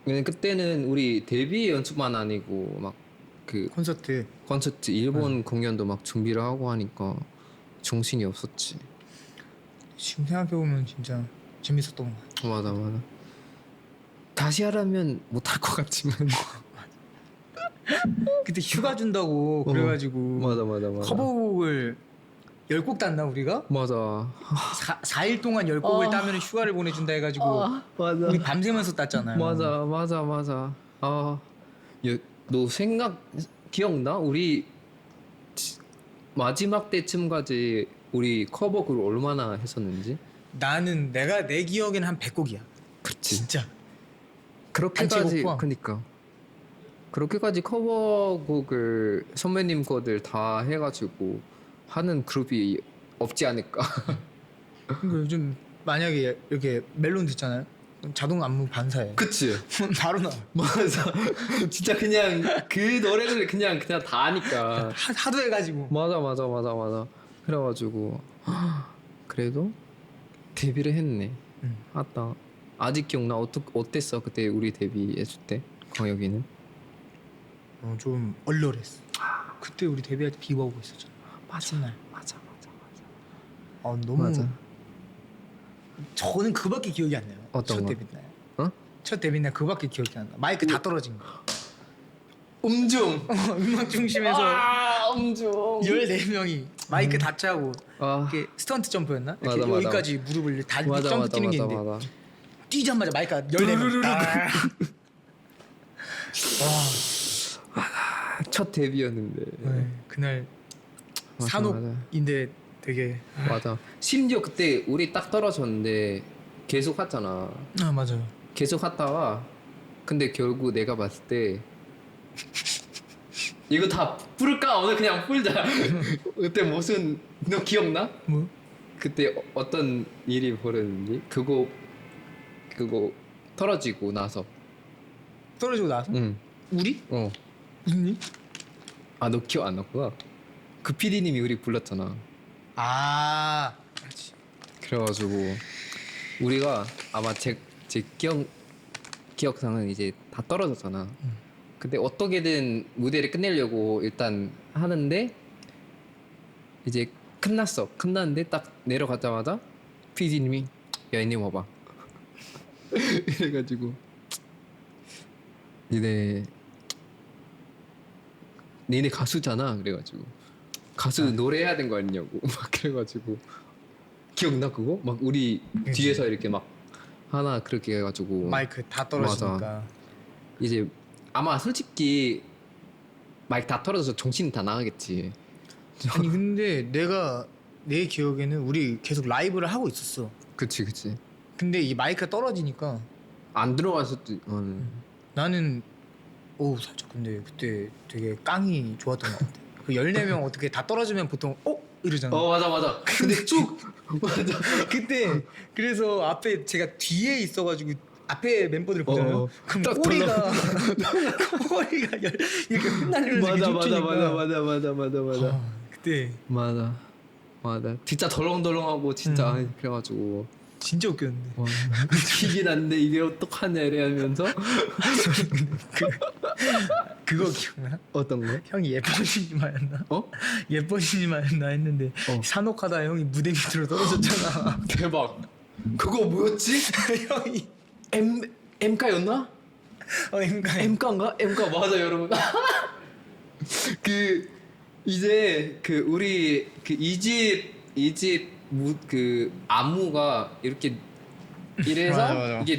그때는 우리 데뷔 연습만 아니고 막 그 콘서트 일본 공연도 막 준비를 하고 하니까 정신이 없었지. 지금 생각해보면 진짜 재밌었던 것 같아. 맞아. 다시 하라면 못할 것 같지만. 그때 휴가 준다고 그래가지고 맞아. 커버곡을 10곡 땄나 우리가? 맞아. 4일 동안 10곡을 따면 휴가를 보내준다 해가지고 맞아. 우리 밤새면서 땄잖아요. 맞아. 너 기억나? 우리 마지막 때쯤까지 우리 커버곡을 얼마나 했었는지? 나는 내 기억에는 한 100곡이야. 그치. 진짜. 그렇게까지 단체곡 포함. 그니까 그렇게까지 커버곡을 선배님 거들 다 해가지고 하는 그룹이 없지 않을까. 그러니까 요즘 만약에 이렇게 멜론 듣잖아요. 자동 안무 반사해. 그치. 바로 나와. 맞아. 진짜 그냥 그 노래를 그냥 다 하니까. 하도 해가지고. 맞아. 그래가지고 그래도 데뷔를 했네. 맞다. 아직 기억나? 어땠어 그때 우리 데뷔했을 때 광혁이는? 좀 얼얼했어. 그때 우리 데뷔할 때 비가 오고 있었잖아. 맞아. 너무. 맞아. 저는 그밖에 기억이 안 나요. 어떤 첫 거? 데뷔 날. 어? 첫 데뷔 날 그밖에 기억이 안 나. 마이크 다 떨어진 거. 음중. 음악 중심에서 음중. 14명이 마이크 다 차고 아. 이게 스턴트 점프였나? 이렇게 맞아. 여기까지 무릎을 다 점프 뛰는 게 있는데 맞아. 뛰자마자 마이크가 14명 딱. 첫 데뷔였는데. 그날 맞아, 산옥인데 되게 맞아. 심지어 그때 우리 딱 떨어졌는데 계속 왔잖아. 맞아요. 계속 왔다가 근데 결국 내가 봤을 때 이거 다 풀까? 오늘 그냥 풀자. 그때 무슨 너 기억나? 뭐? 그때 어떤 일이 벌어졌는지? 그거 떨어지고 나서. 떨어지고 나서? 응. 우리? 무슨 일? 너 기억 안 났구나. 그 PD님이 우리 불렀잖아. 그렇지. 그래가지고 우리가 아마 제 기억상은 이제 다 떨어졌잖아. 근데 어떻게든 무대를 끝내려고 일단 하는데 이제 끝났어. 끝났는데 딱 내려가자마자 PD님이 야 이님 와봐. 이래가지고 니네 가수잖아. 그래가지고 가수 노래해야 되는 거 아니냐고 막 그래가지고 기억나 그거? 막 우리 그치. 뒤에서 이렇게 막 하나 그렇게 해가지고 마이크 다 떨어지니까. 이제 아마 솔직히 마이크 다 털어져서 정신 다 나가겠지. 아니 근데 내 기억에는 우리 계속 라이브를 하고 있었어. 그치. 근데 이 마이크가 떨어지니까 안 들어와서 나는 살짝 근데 그때 되게 깡이 좋았던 것 같아. 그 14명 어떻게 다 떨어지면 보통 이러잖아. 맞아. 근데 쭉 맞아. 그때 그래서 앞에 제가 뒤에 있어가지고 앞에 멤버들 보잖아요. 그럼 딱 꼬리가 이렇게 흩날리면서 맞아. 그때 맞아. 진짜 덜렁덜렁하고 진짜 그래가지고 진짜 웃겼는데. 웃기긴 한데 이게 어떡하냐 이래면서 그거 기억나? 어떤 거? 형이 예뻐지지마였나? 어? 예뻐지지마였나 했는데 산옥하다 형이 무대 밑으로 떨어졌잖아. 대박. 그거 뭐였지? 형이 M가였나? M가인가? M가 맞아 여러분. 그 이제 그 우리 그 이집 그 안무가 이렇게 이래서 맞아. 이게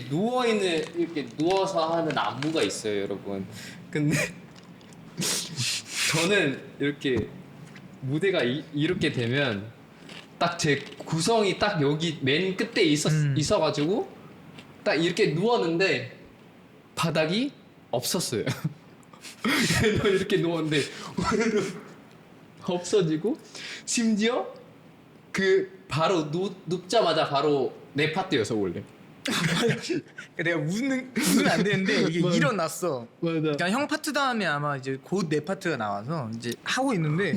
이렇게 누워서 하는 안무가 있어요 여러분. 근데 저는 이렇게 무대가 이렇게 되면 딱 제 구성이 딱 여기 맨 끝에 있어가지고 딱 이렇게 누웠는데 바닥이 없었어요. 이렇게 누웠는데 없어지고 심지어 그 바로 눕자마자 바로 내 파트여서 원래. 내가 웃으면 안 되는데 이게 맞아. 일어났어. 맞아. 그러니까 형 파트 다음에 아마 이제 곧 내 파트가 나와서 이제 하고 있는데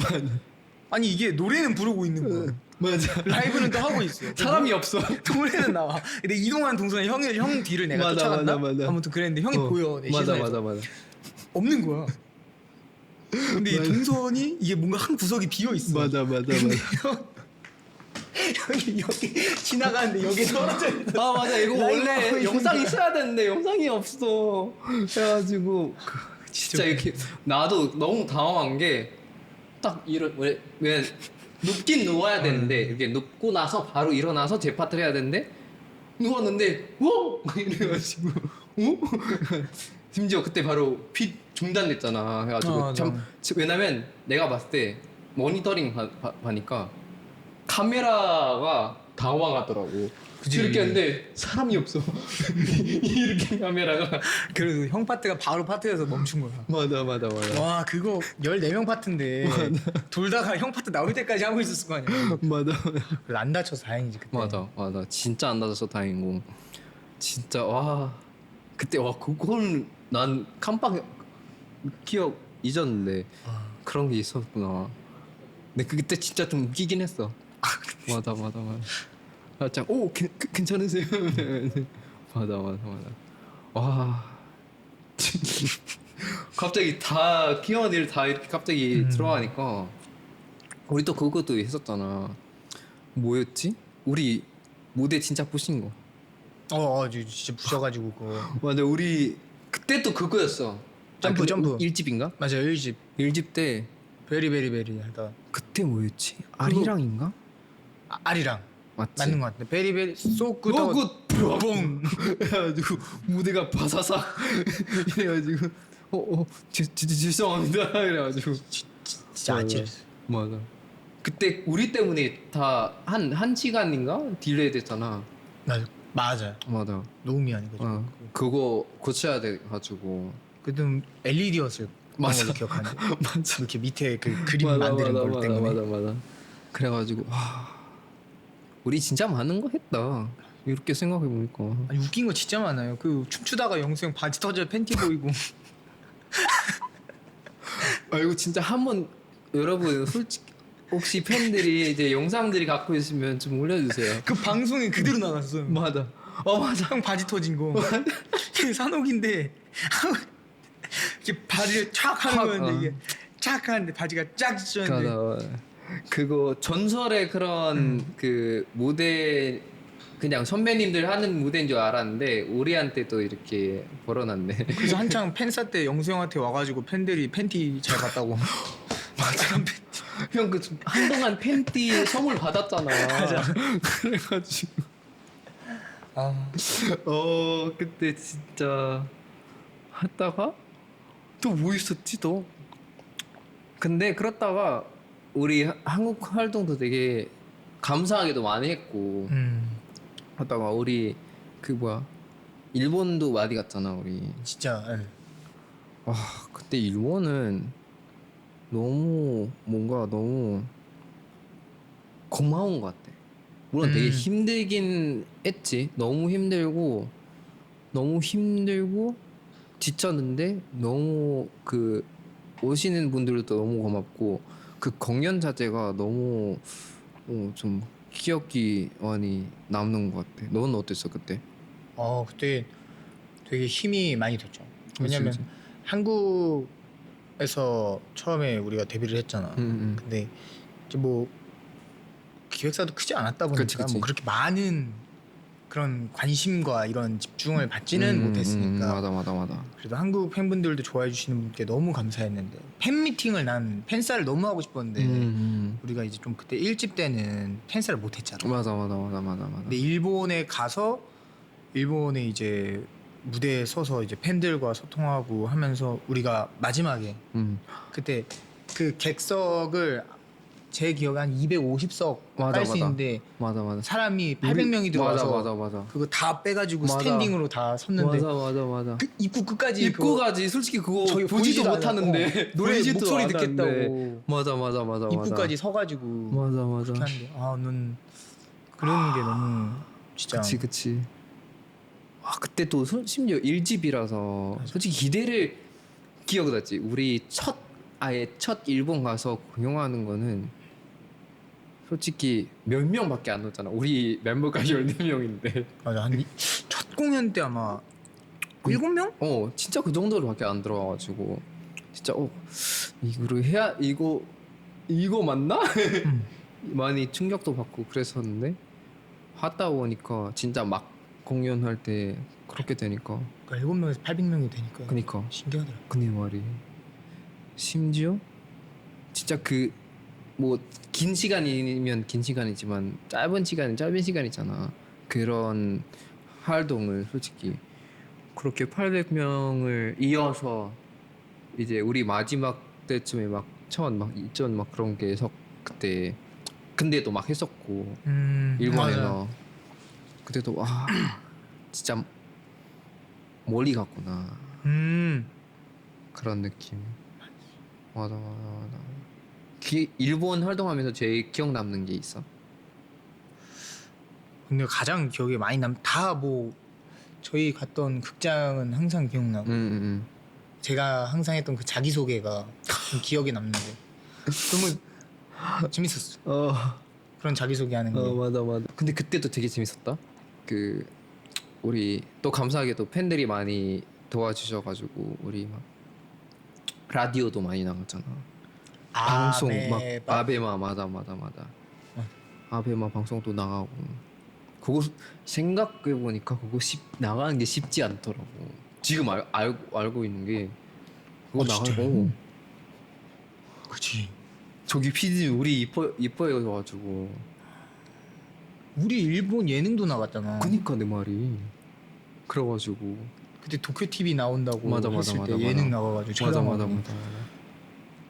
아니 이게 노래는 부르고 있는 거야. 맞아. 라이브는 또 하고 있어. 사람이 없어. 노래는 나와. 근데 이동하는 동선에 형 뒤를 내가 맞아, 쫓아간다. 맞아. 아무튼 그랬는데 형이 보여. 내 시선에서. 맞아. 없는 거야. 근데 이 동선이 이게 뭔가 한 구석이 비어 있어. 맞아. 형이 여기 지나가는데 여기 떨어져 있어. 아 맞아 이거 라이브 원래 하고 영상 있는 있어야 되는데 영상이 없어. 그래가지고 진짜 이렇게 나도 너무 당황한 게 딱 왜 눕긴 누워야 되는데 이렇게 눕고 나서 바로 일어나서 제 파트를 해야 되는데 누웠는데 워 이래가지고 심지어 그때 바로 피 중단됐잖아. 해가지고 왜냐면 내가 봤을 때 모니터링 하니까 카메라가 당황하더라고. 그치. 이렇게 하는데 사람이 없어. 이렇게 카메라가. 그래도 형 파트가 바로 파트에서 멈춘 거야. 맞아. 와 그거 14명 파트인데 돌다가 형 파트 나올 때까지 하고 있었을 거 아니야. 맞아. 그래서 안 다쳐서 다행이지 그때. 맞아. 진짜 안 다쳐서 다행이고. 진짜 와 그때 와 그걸 난 깜빡 기억 잊었는데 그런 게 있었구나. 근데 그때 진짜 좀 웃기긴 했어. 맞아. 살짝 괜찮으세요? 맞아. 와 갑자기 다 기원이를 다 이렇게 갑자기 들어가니까 우리 또 그것도 했었잖아. 뭐였지? 우리 무대 진짜 부신 거. 진짜 부셔가지고 그거. 맞아 우리 그때 또 그거였어. 점프. 1집인가? 맞아 1집 1집 때 베리베리베리 하다. 그때 뭐였지? 아리랑인가? 아리랑 맞지? 맞는 것 같은데 베리베리 쏘굿 뽕 해가지고 무대가 바사삭 이래가지고 죄송합니다 이래가지고 진짜 아찔했어. 맞아. 그때 우리 때문에 다 한 시간인가 딜레이 됐잖아. 맞아 맞아. 너무 미안해. 그거 고쳐야 돼가지고. 그때 LED였을 맞아. 걸로 기억하는데. 맞아. 이렇게 밑에 그 그림 만드는 걸 때문에. 맞아. 그래가지고 와 우리 진짜 많은 거 했다. 이렇게 생각해 보니까. 아니 웃긴 거 진짜 많아요. 그 춤추다가 영수 형 바지 터져 팬티 보이고. 이거 진짜 한번 여러분 솔직히 혹시 팬들이 이제 영상들이 갖고 있으면 좀 올려주세요. 그 방송에 그대로 나갔어. 맞아. 형 바지 터진 거. 산옥인데 이렇게 바지를 촥 하는 거였는데 이게 촥 하는데 바지가 쫙 찢었는데. 그거 전설의 그런 그 무대 그냥 선배님들 하는 무대인 줄 알았는데 우리한테도 이렇게 벌어놨네. 그래서 한창 팬사 때 영수 형한테 와가지고 팬들이 팬티 잘 봤다고. 맞아. 형 그 한동안 팬티 선물 받았잖아. 맞아. 그래가지고 아, 그때 진짜 하다가 또 뭐 있었지 또. 근데 그렇다가 우리 한국 활동도 되게 감사하게도 많이 했고 하다가 우리 그 뭐야 일본도 많이 갔잖아 우리. 진짜. 예. 와 그때 일본은 너무 뭔가 너무 고마운 것 같아. 물론 되게 힘들긴 했지. 너무 힘들고 지쳤는데 너무 그 오시는 분들도 너무 고맙고 그 공연 자체가 너무 좀 기억이 많이 남는 것 같아. 너는 어땠어 그때? 그때 되게 힘이 많이 됐죠. 왜냐면 그치. 한국에서 처음에 우리가 데뷔를 했잖아. 근데 이제 뭐 기획사도 크지 않았다 보니까 그치. 뭐 그렇게 많은 그런 관심과 이런 집중을 받지는 못했으니까. 맞아. 그래도 한국 팬분들도 좋아해 주시는 분께 너무 감사했는데 팬미팅을 난 팬사를 너무 하고 싶었는데 우리가 이제 좀 그때 1집 때는 팬사를 못했잖아. 맞아. 근데 일본에 가서 일본에 이제 무대에 서서 이제 팬들과 소통하고 하면서 우리가 마지막에 그때 그 객석을 제 기억에 한 250석 깔 수 있는데 맞아. 사람이 800명이 들어와서 맞아. 그거 다 빼가지고 맞아. 스탠딩으로 다 섰는데 맞아. 그 입구 끝까지 입구까지 솔직히 그거 저희 보지도 보지도 못하는데 노래 보지도 목소리 않았는데. 듣겠다고 맞아. 입구까지 서가지고 맞아. 그렇게 하는데 넌 그런 게 너무 진짜 그치. 그때 또 심지어 1집이라서 솔직히 기대를 기억나지. 우리 아예 첫 일본 가서 공연하는 거는 솔직히 몇 명밖에 안 오잖아. 우리 멤버가 14명인데. 맞아 첫 공연 때 아마 7명? 진짜 그 정도로밖에 안 들어와가지고 진짜 이거 맞나? 많이 충격도 받고 그랬었는데 하다 보니까 진짜 막 공연할 때 그렇게 되니까. 그러니까 7명에서 800명이 되니까 그니까 신기하더라. 근데 말이 심지어 진짜 그 뭐 긴 시간이면 긴 시간이지만 짧은 시간은 짧은 시간이잖아. 그런 활동을 솔직히 그렇게 800명을 이어서 이제 우리 마지막 때쯤에 막 막 이전 막 그런 게 해서 그때 근데도 막 했었고 일본에서 맞아. 그때도 와 진짜 멀리 갔구나 그런 느낌. 맞아. 일본 활동하면서 제일 기억 남는 게 있어? 근데 가장 기억에 많이 다 뭐 저희 갔던 극장은 항상 기억나고 제가 항상 했던 그 자기소개가 좀 기억에 남는데 너무 재밌었어. 그런 자기소개 하는 게. 맞아. 근데 그때도 되게 재밌었다. 그 우리 또 감사하게도 팬들이 많이 도와주셔가지고 우리 막 라디오도 많이 나갔잖아. 방송 막 아베마 맞아. 아베마 방송도 나가고 그거 생각해 보니까 그거 나가는 게 쉽지 않더라고. 지금 알고 있는 게 그거 나가고. 그치. 저기 PD 우리 이뻐해가지고. 우리 일본 예능도 나갔잖아. 그니까 내 말이. 그래가지고 그때 도쿄 TV 나온다고 맞아. 했을 때 예능 나가가지고 촬영하고. 맞아.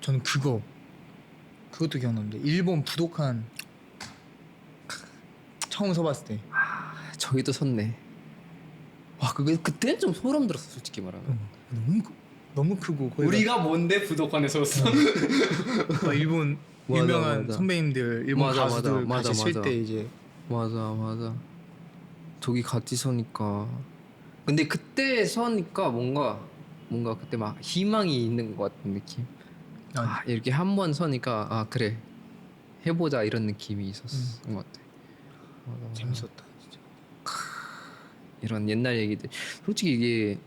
저는 그것도 기억나는데 일본 부도칸 처음 서봤을 때. 저기도 섰네. 와 그때 좀 소름 들었어 솔직히 말하면. 너무 크고 거기가 우리가 뭔데 부도칸에 섰어. 일본 맞아, 유명한 맞아. 선배님들 일본 맞아, 가수들 맞아, 같이 맞아. 쉴 때 이제 맞아. 저기 같이 서니까. 근데 그때 서니까 뭔가 그때 막 희망이 있는 것 같은 느낌. 이렇게 한 번 서니까 그래 해보자 이런 느낌이 있었던 것 같아. 맞아. 재밌었다 진짜. 이런 옛날 얘기들. 솔직히 이게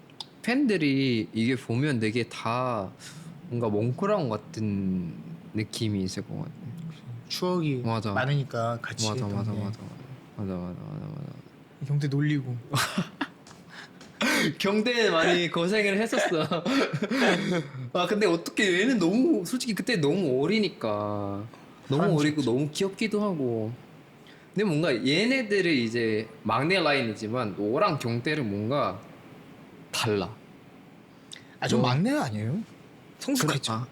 팬들이 이게 보면 되게 다 뭔가 멍크라운 같은 느낌이 있을 것 같아. 추억이 맞아. 많으니까 같이 맞아 했던 맞아 게. 맞아 맞아 맞아 맞아. 경태 놀리고. 경대 많이 고생을 했었어. 아 근데 어떻게 얘는 너무 솔직히 그때 너무 어리니까 너무 사람 어리고 너무 귀엽기도 하고. 근데 뭔가 얘네들은 이제 막내 라인이지만 너랑 경대는 뭔가 달라. 아, 좀 너- 막내 아니에요? 성숙했죠. 아.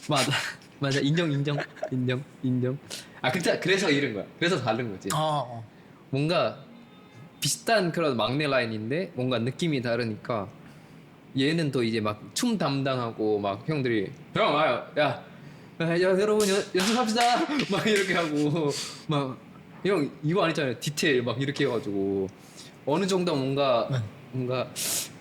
맞아 맞아 인정 인정 인정 인정. 아 근데 그래서 이런 거야. 그래서 다른 거지. 뭔가 비슷한 그런 막내 라인인데 뭔가 느낌이 다르니까 얘는 또 이제 막 춤 담당하고 막 형들이 형 와요 야 여러분 연습합시다 막 이렇게 하고 막 형 이거 아니잖아요 디테일 막 이렇게 해가지고 어느 정도 뭔가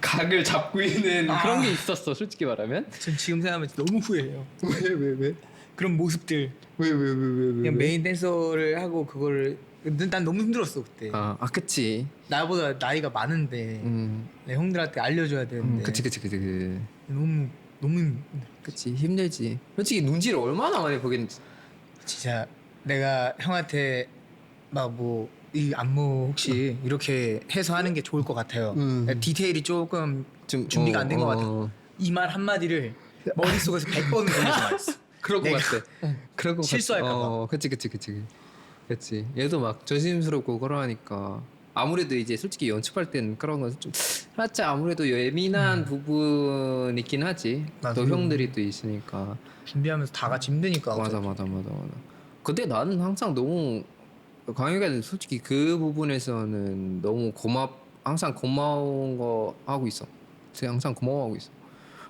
각을 잡고 있는 그런 게 있었어 솔직히 말하면. 전 지금 생각하면 너무 후회해요. 왜? 그런 모습들. 왜? 그냥 메인 댄서를 하고 그거를 난 너무 힘들었어 그때. 아 그치. 나보다 나이가 많은데 내 형들한테 알려줘야 되는데. 그치. 너무 너무 그치 힘들지. 솔직히 눈치를 얼마나 많이 보겠는지. 진짜 내가 형한테 막 뭐 이 안무 혹시 이렇게 해서 하는 게 좋을 것 같아요. 디테일이 조금 좀 준비가 안 된 것 같아. 이 말 한마디를 머릿속에서 100번은 돌리고 말았어. 그럴 것 내가 같아. 그럴 것 실수할까 같아. 봐. 그치. 얘도 막 조심스럽고 그러하니까 아무래도 이제 솔직히 연습할 때는 그런 건 좀 살짝 아무래도 예민한 부분이긴 하지. 맞아. 또 형들이 또 있으니까. 준비하면서 다 같이 힘드니까. 맞아. 근데 나는 항상 너무 강혁이가 솔직히 그 부분에서는 너무 항상 고마운 거 하고 있어. 제가 항상 고마워하고 있어.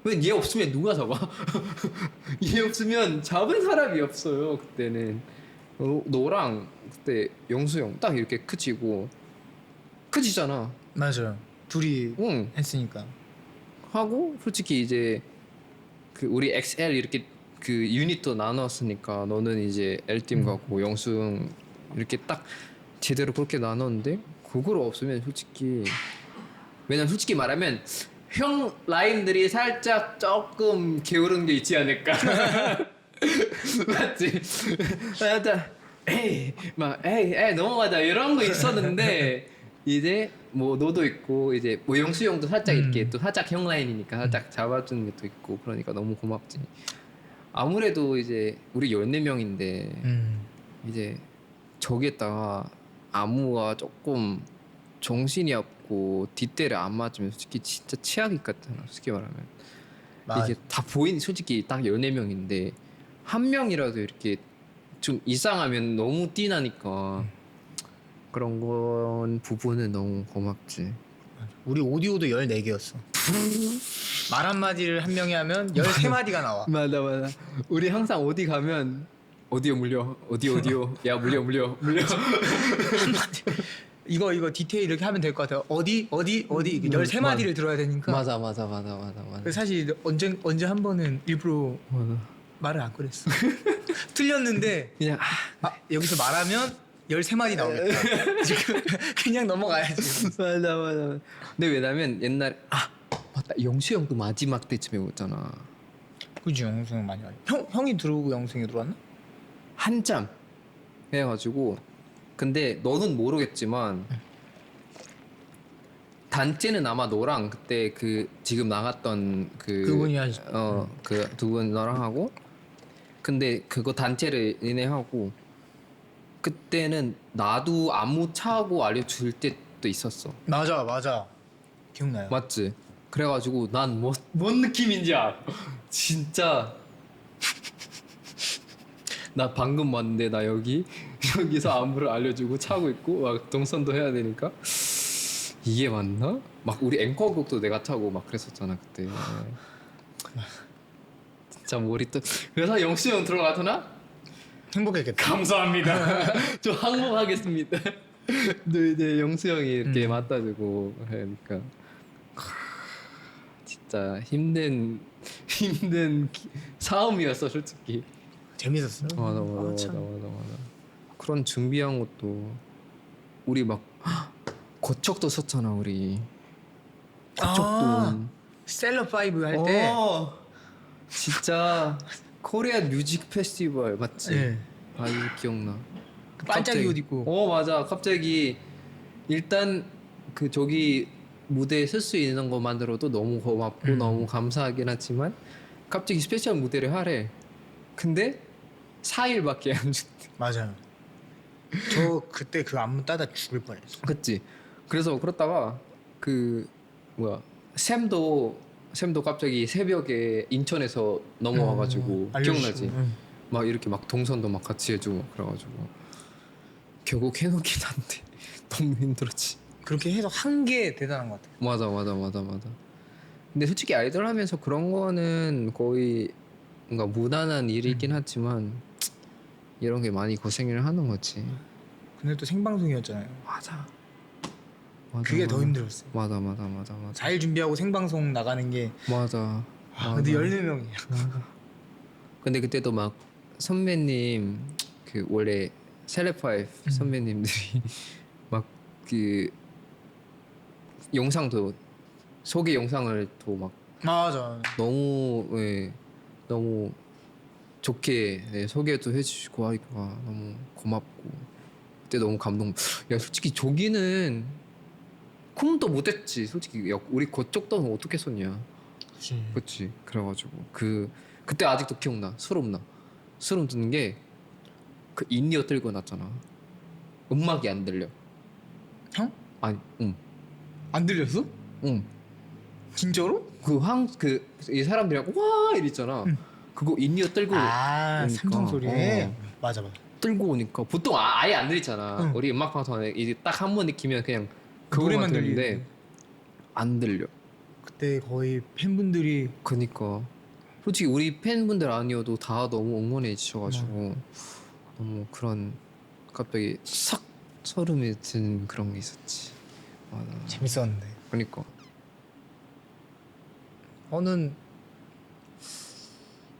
왜 얘 없으면 누가 잡아? 얘 없으면 잡은 사람이 없어요. 그때는 너랑 그때 영수 형 딱 이렇게 크지잖아. 맞아. 둘이 응. 했으니까. 하고 솔직히 이제 그 우리 XL 이렇게 그 유닛도 나눴으니까 너는 이제 L팀 가고 영수 형 이렇게 딱 제대로 그렇게 나눴는데 그걸 없으면 솔직히 왜냐면 솔직히 말하면 형 라인들이 살짝 조금 게으른 게 있지 않을까. 맞지? 살짝 에이 넘어가자 이런 거 있었는데 이제 뭐 너도 있고 이제 뭐 영수 형도 살짝 이렇게 또 살짝 형 라인이니까 살짝 잡아주는 게 또 있고 그러니까 너무 고맙지. 아무래도 이제 우리 14명인데 이제 저기에다가 안무가 조금 정신이 없고 뒷대를 안 맞으면 솔직히 진짜 최악일 것 같잖아. 솔직히 말하면 맞아. 이게 다 보이는 솔직히 딱 14명인데 한 명이라도 이렇게 좀 이상하면 너무 띠나니까 그런 건 부분은 너무 고맙지. 우리 오디오도 14개였어. 말 한마디를 한 명이 하면 13마디가 나와. 맞아. 우리 항상 어디 가면 오디오 물려. 야 물려. 이거 디테일 이렇게 하면 될 것 같아요. 어디 13마디를 들어야 되니까. 맞아. 그래서 사실 언제 한 번은 일부러 맞아. 말을 안 꺼냈어. 틀렸는데 그냥 여기서 말하면 13마디 나오겠다. 지금 그냥 넘어가야지. 맞아. 근데 왜냐면 옛날에 맞다 영수 형도 마지막 때쯤에 오잖아. 그지 영승 많이 와요. 형이 들어오고 영승이 들어왔나? 한참 해가지고 근데 너는 모르겠지만 단체는 아마 너랑 그때 그 지금 나갔던 그분이 하시. 그 두 분 너랑 하고 근데 그거 단체를 얘네 하고 그때는 나도 안무 차고 알려줄 때도 있었어. 맞아. 기억나요. 맞지? 그래가지고 난 뭔 느낌인지 알아. 진짜 나 방금 왔는데 나 여기서 안무를 알려주고 차고 있고 막 동선도 해야 되니까 이게 맞나? 막 우리 앵커곡도 내가 차고 막 그랬었잖아 그때. 진짜 머리 또 그래서 영수 형 들어가더나? 행복했겠다. 감사합니다. 좀 항복하겠습니다. 근데 이제 영수 형이 이렇게 맞다주고 그러니까 진짜 힘든 싸움이었어 솔직히. 재밌었어. 맞아. 그런 준비한 것도 우리 막 고척도 썼잖아 우리. 고척도. 셀럽 5 할 때 진짜 코리아 뮤직 페스티벌 맞지? 네. 아 이거 기억나. 그 반짝이 옷 입고. 맞아. 갑자기 일단 그 저기 무대에 쓸 수 있는 것만으로도 너무 고맙고 너무 감사하긴 하지만 갑자기 스페셜 무대를 하래. 근데 4일밖에 안 준대. 맞아요. 저 그때 그 안무 따다 죽을 뻔했어. 그치? 그래서 그렇다가 그 뭐야 샘도 갑자기 새벽에 인천에서 넘어와가지고 알려주시고, 기억나지? 막 이렇게 막 동선도 막 같이 해주고 그래가지고 결국 해놓긴 한데 너무 힘들었지. 그렇게 해서 한 게 대단한 것 같아요. 맞아. 근데 솔직히 아이돌 하면서 그런 거는 거의 뭔가 무난한 일이긴 하지만 이런 게 많이 고생을 하는 거지. 근데 또 생방송이었잖아요. 맞아. 그게 더 힘들었어요. 맞아. 4일 준비하고 생방송 나가는 게. 맞아. 근데 14명이야. 근데 그때도 막 선배님 그 원래 셀럽파이브 선배님들이 막 그 영상도 소개 영상을 또 막 맞아. 너무 좋게 소개도 해주시고 하니까 너무 고맙고 그때 너무 감동. 야 솔직히 조기는 꿈도 못했지. 솔직히 야, 우리 그쪽 돈 어떻게 썼냐. 그치. 그래가지고 그때 아직도 기억나. 소름 돋는 게 그 인이어 들고 났잖아. 음악이 안 들려. 형? 아니 안 들렸어? 진짜로? 이 사람들이 와 이랬잖아. 그거 인이어 들고 오니까. 삼성 소리에. 맞아. 들고 오니까 보통 아예 안 들리잖아. 우리 음악 방송에 이제 딱 한 번 느끼면 그냥 그거만 들리는데 안 들려. 그때 거의 팬분들이. 그니까 솔직히 우리 팬분들 아니어도 다 너무 응원해 주셔가지고 너무 그런 갑자기 싹 소름이 든 그런 게 있었지. 맞아. 재밌었는데. 그니까 저는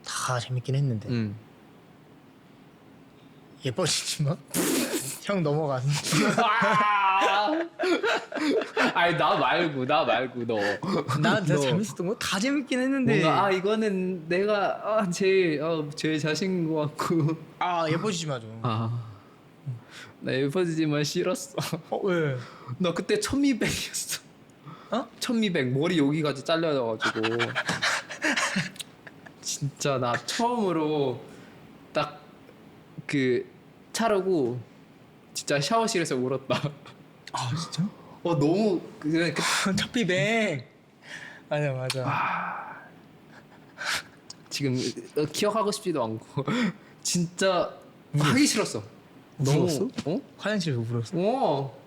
다 재밌긴 했는데 예뻐지지만 형 넘어가서. 아니 나 말고 너 난 진짜 재밌었던 거 다 재밌긴 했는데. 뭔가 이거는 내가 제일 자신인 것 같고 예뻐지지마 좀. 나 예뻐지지만 싫었어. 왜? 나 그때 1200이었어. 어? 1200 머리 여기까지 잘려가지고 진짜 나 처음으로 딱 그 차르고 진짜 샤워실에서 울었다. 진짜? 너무 그 첫비뱅. 맞아. 지금 기억하고 싶지도 않고 진짜 하기 싫었어. 울었어? 너무 화장실에서 울었어?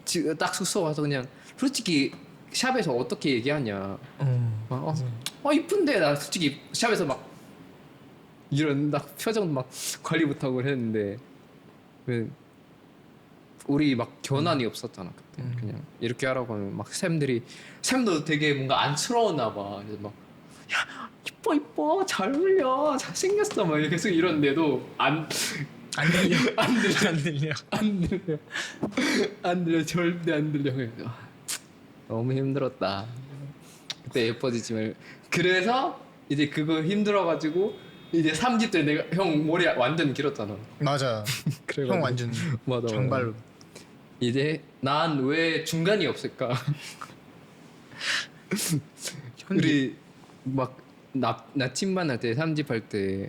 지금 딱 숙소 와서 그냥 솔직히 샵에서 어떻게 얘기하냐. 이쁜데 나 솔직히 샵에서 막 이런 딱 표정도 막 관리 못하고 그랬는데 우리 막 견안이 없었잖아 그때. 그냥 이렇게 하라고 하면 막 샘도 되게 뭔가 안쓰러웠나 봐. 그래서 막 야 이뻐 잘 어울려 잘생겼어 막 계속 이러는데도 안 들려. 절대 안 들려. 너무 힘들었다. 그때 예뻐지지만 그래서 이제 그거 힘들어가지고 이제 3집 때 내가 형 머리 완전 길었잖아. 맞아. 형 완전 맞아. 장발로. 이제 난 왜 중간이 없을까? 우리 막 나침반 할 때 3집 할 때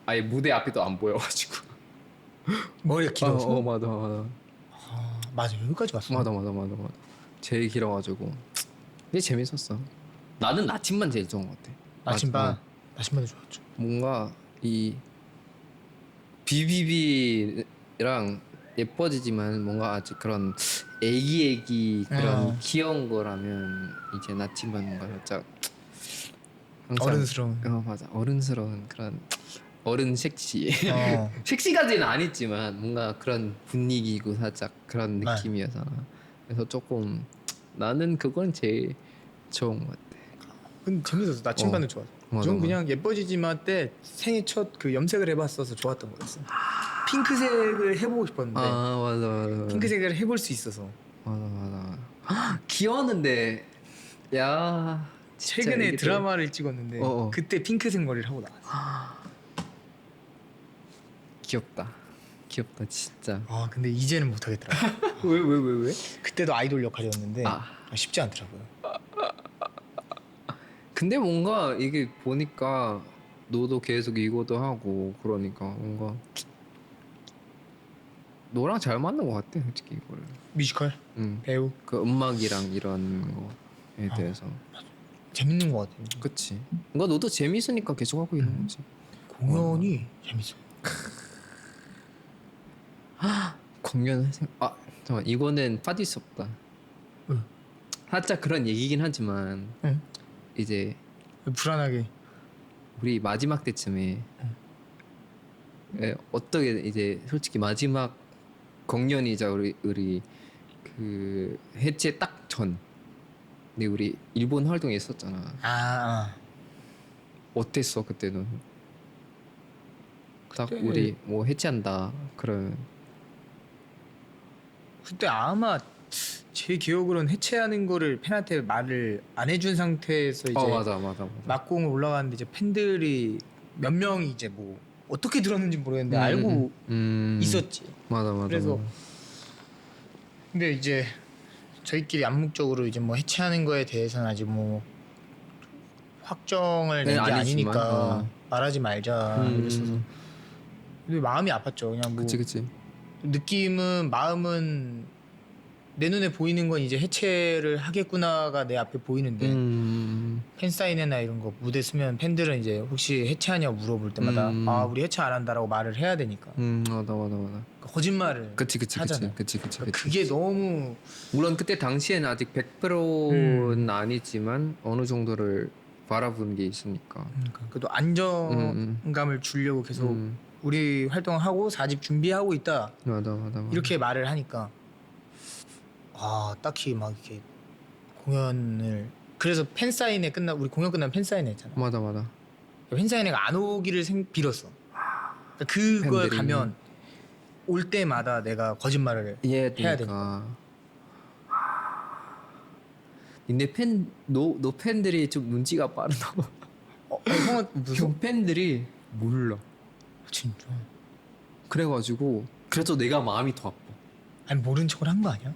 아예 무대 앞에도 안 보여가지고 머리가 길어서. 맞아. 맞아 여기까지 왔어. 맞아. 제일 길어가지고 근데 재밌었어. 나는 나침반 제일 좋은 것 같아. 나침반도 좋았죠. 뭔가 이 비비비랑 예뻐지지만 뭔가 아직 그런 애기 그런 귀여운 거라면 이제 나침반 뭔가 살짝 항상 어른스러운. 맞아 어른스러운 그런 어른 섹시 어. 섹시까지는 아니지만 뭔가 그런 분위기고 살짝 그런 네. 느낌이었잖아. 그래서 조금 나는 그건 제일 좋은 것 같아. 근데 재밌었어. 나침반도 좋았어. 전 그냥 예뻐지지만 때 생애 첫 그 염색을 해봤어서 좋았던 거였어. 핑크색을 해보고 싶었는데 맞아. 핑크색을 해볼 수 있어서. 맞아. 귀여웠는데 야 진짜 최근에 애기들. 드라마를 찍었는데 어어. 그때 핑크색 머리를 하고 나왔어. 귀엽다. 귀엽다 진짜. 아 근데 이제는 못하겠더라. 왜? 그때도 아이돌 역할이었는데 아. 쉽지 않더라고요. 근데 뭔가 이게 보니까 너도 계속 이거도 하고 그러니까 뭔가 너랑 잘 맞는 것 같아 솔직히 이거를. 뮤지컬 배우 그 음악이랑 이런 거에 대해서. 재밌는 것 같아요. 그치. 뭔가 너도 재밌으니까 계속 하고 있는 거지. 공연이 재밌어. 공연 잠깐 이거는 빠질 수 없다. 응. 살짝 그런 얘기긴 하지만 응. 이제 불안하게. 우리 마지막 때쯤에 어떻게 이제 솔직히 마지막 공연이자 우리 그 해체 딱 전. 근데 우리 일본 활동에 있었잖아. 어땠어 그때는? 딱 그때- 우리 뭐 해체한다 그런. 그때 아마 제 기억으로는 해체하는 거를 팬한테 말을 안 해준 상태에서 이제 맞아. 막공을 올라가는데 이제 팬들이 몇 명이 이제 뭐 어떻게 들었는지 모르겠는데 알고 있었지. 맞아. 그래서 근데 이제 저희끼리 암묵적으로 이제 뭐 해체하는 거에 대해서는 아직 뭐 확정을 낸 게 아니지만, 아니니까 말하지 말자 이랬어서. 근데 마음이 아팠죠. 그냥 뭐 그치. 느낌은 마음은 내 눈에 보이는 건 이제 해체를 하겠구나가 내 앞에 보이는데 팬 사인회나 이런 거 무대 쓰면 팬들은 이제 혹시 해체하냐고 물어볼 때마다 아 우리 해체 안 한다라고 말을 해야 되니까 맞아. 그러니까 거짓말을 그치. 하잖아요. 그치. 그러니까 그게 너무 물론 그때 당시에는 아직 100%는 아니지만 어느 정도를 바라보는 게 있으니까. 그래도 안정감을 주려고 계속 우리 활동하고 4집 준비하고 있다 맞아. 이렇게 말을 하니까 딱히 막 이렇게 공연을 그래서 팬 사인회 우리 공연 끝나면 팬 사인회 했잖아. 맞아. 팬 사인회가 안 오기를 빌었어. 그러니까 그걸 팬들이. 가면 올 때마다 내가 거짓말을 해야 되니까. 근데 너 팬들이 좀 눈치가 빠르다. 형은 무슨 형 팬들이 몰라. 진짜 그래가지고 그래서 내가 마음이 더 아파. 아니 모른 척을 한 거 아니야?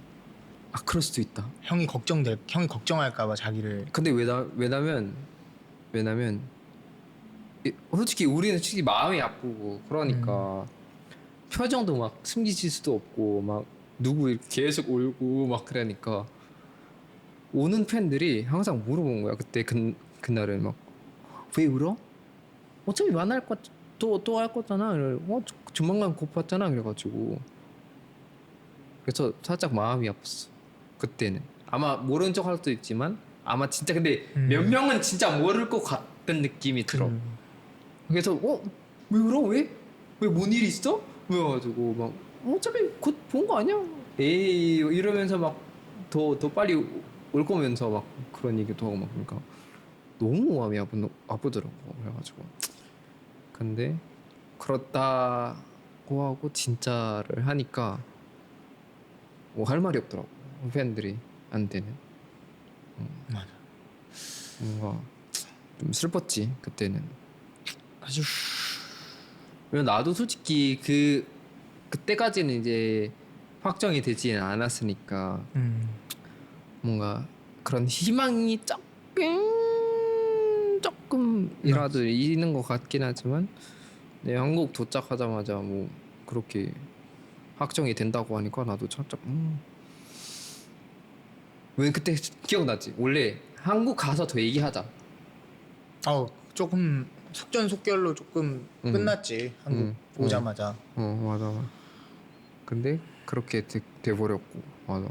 그럴 수도 있다. 형이 걱정할까봐 자기를. 근데 왜냐면 솔직히 우리는 솔직히 마음이 아프고 그러니까 표정도 막 숨기실 수도 없고 막 누구 이렇게 계속 울고 막 그러니까 오는 팬들이 항상 물어본 거야. 그때 그날은 막 왜 울어? 어차피 만날 거 또 할 거잖아. 조만간 곧 봤잖아. 그래가지고 그래서 살짝 마음이 아팠어. 그때는 아마 모른 척 할 수도 있지만 아마 진짜 근데 몇 명은 진짜 모를 것 같은 느낌이 들어. 그래서 왜 울어? 왜 뭔 일 있어? 그래가지고 막 어차피 곧 본 거 아니야? 에이 이러면서 막 더 빨리 올 거면서 막 그런 얘기도 하고 막 그러니까 너무 마음이 아프더라고. 그래가지고 근데 그렇다고 하고 진짜를 하니까 뭐 할 말이 없더라고. 팬들이 한테는. 맞아. 뭔가 좀 슬펐지 그때는. 아주 왜냐면 나도 솔직히 그때까지는 이제 확정이 되지는 않았으니까 뭔가 그런 희망이 조금이라도 있는 것 같긴 하지만 내 한국 도착하자마자 뭐 그렇게 확정이 된다고 하니까 나도 살짝 왜 그때 기억나지? 원래 한국 가서 더 얘기하자. 조금 속전속결로 조금 끝났지. 한국 오자마자. 맞아. 근데 그렇게 돼버렸고. 맞아.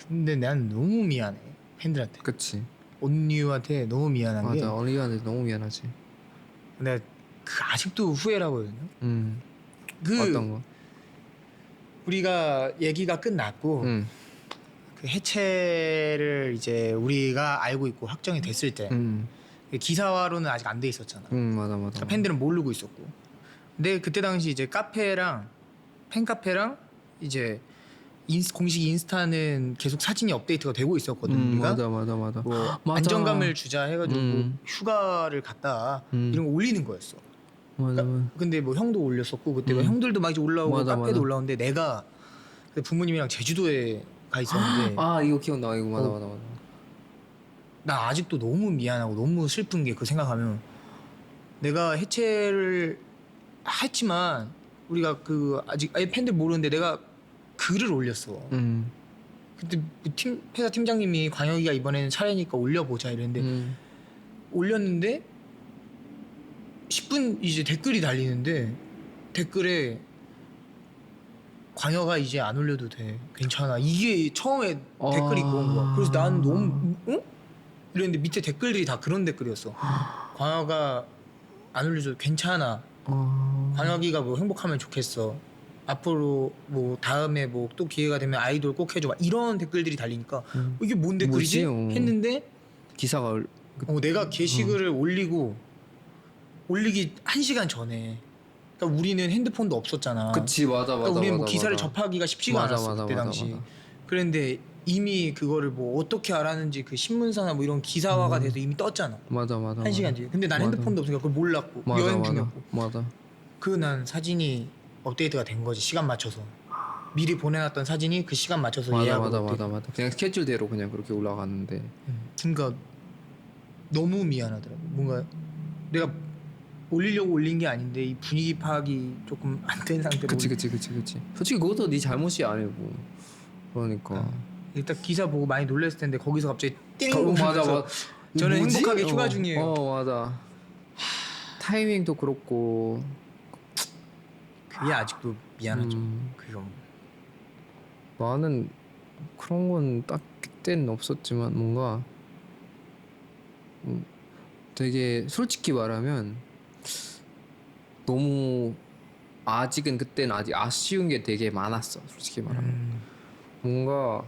근데 난 너무 미안해 팬들한테. 그치. 온유한테 너무 미안한 게. 맞아. 언니한테 너무 미안하지. 근데 아직도 후회라고 하거든요. 어떤 거? 우리가 얘기가 끝났고 그 해체를 이제 우리가 알고 있고 확정이 됐을 때 기사화로는 아직 안 돼 있었잖아. 맞아. 그러니까 팬들은 모르고 있었고. 근데 그때 당시 이제 팬카페랑 이제 공식 인스타는 계속 사진이 업데이트가 되고 있었거든. 우리가 맞아. 뭐 맞아. 안정감을 주자 해가지고 뭐 휴가를 갔다 이런 거 올리는 거였어. 맞아. 근데 뭐 형도 올렸었고 그때 형들도 막 이제 올라오고 맞아, 카페도 맞아. 올라오는데 내가 그때 부모님이랑 제주도에 가 있었는데 아 이거 기억나. 이거 맞아. 나 아직도 너무 미안하고 너무 슬픈 게 그 생각하면 내가 해체를 했지만 우리가 그 아직 아예 팬들 모르는데 내가 글을 올렸어. 그때 회사 팀장님이 광혁이가 이번에는 차례니까 올려보자 이랬는데 올렸는데 10분 이제 댓글이 달리는데 댓글에 광혁아 이제 안 올려도 돼 괜찮아 이게 처음에 댓글이 그런 거야. 그래서 나는 너무 이랬는데 밑에 댓글들이 다 그런 댓글이었어. 광혁아 안 올려줘도 괜찮아. 광혁이가 뭐 행복하면 좋겠어. 앞으로 뭐 다음에 뭐 또 기회가 되면 아이돌 꼭 해줘. 막 이런 댓글들이 달리니까 이게 뭔 댓글이지? 뭐지? 했는데 기사가 내가 게시글을 올리기 1시간 전에 그러니까 우리는 핸드폰도 없었잖아. 그치 맞아. 그러니까 우리는 뭐 기사를 접하기가 쉽지가 않았어 그때 당시. 그런데 이미 그거를 뭐 어떻게 알았는지 그 신문사나 뭐 이런 기사화가 돼서 이미 떴잖아. 맞아. 1시간 뒤에. 근데 난 핸드폰도 없으니까 그걸 몰랐고 여행 중이었고. 맞아. 그 난 사진이 업데이트가 된 거지 시간 맞춰서. 미리 보내놨던 사진이 그 시간 맞춰서 예약으로. 맞아. 그냥 스케줄대로 그냥 그렇게 올라갔는데. 그러니까 너무 미안하더라고. 뭔가 내가 올리려고 올린 게 아닌데 이 분위기 파악이 조금 안 된 상태로. 그치. 솔직히 그것도 네 잘못이 아니고. 그러니까. 일단 기사 보고 많이 놀랐을 텐데 거기서 갑자기 띵 맞아. 저는 뭐지? 행복하게 휴가 중이에요. 맞아. 타이밍도 그렇고. 그게 아직도 미안하죠. 그거. 나는 그런 건 딱 그때는 없었지만 뭔가 되게 솔직히 말하면 너무 아직은 그때는 아직 아쉬운 게 되게 많았어. 솔직히 말하면 뭔가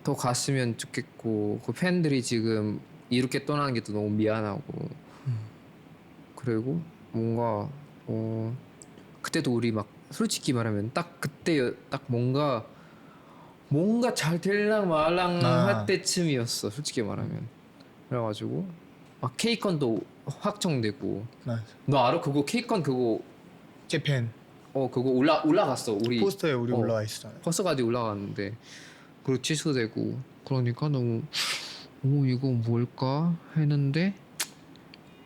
더 갔으면 좋겠고 그 팬들이 지금 이렇게 떠나는 게 또 너무 미안하고 그리고 뭔가 그때도 우리 막 솔직히 말하면 딱 그때 딱 뭔가 잘 될랑 말랑 할 때쯤이었어. 솔직히 말하면. 그래가지고 막 케이컨도 확정되고. 맞아. 너 알아? 그거 케이컨 그거 재팬 그거 올라갔어. 우리 포스터에 우리 올라와 있었잖아요. 버스까지 올라갔는데 그리고 취소되고 그러니까 너무 이거 뭘까 했는데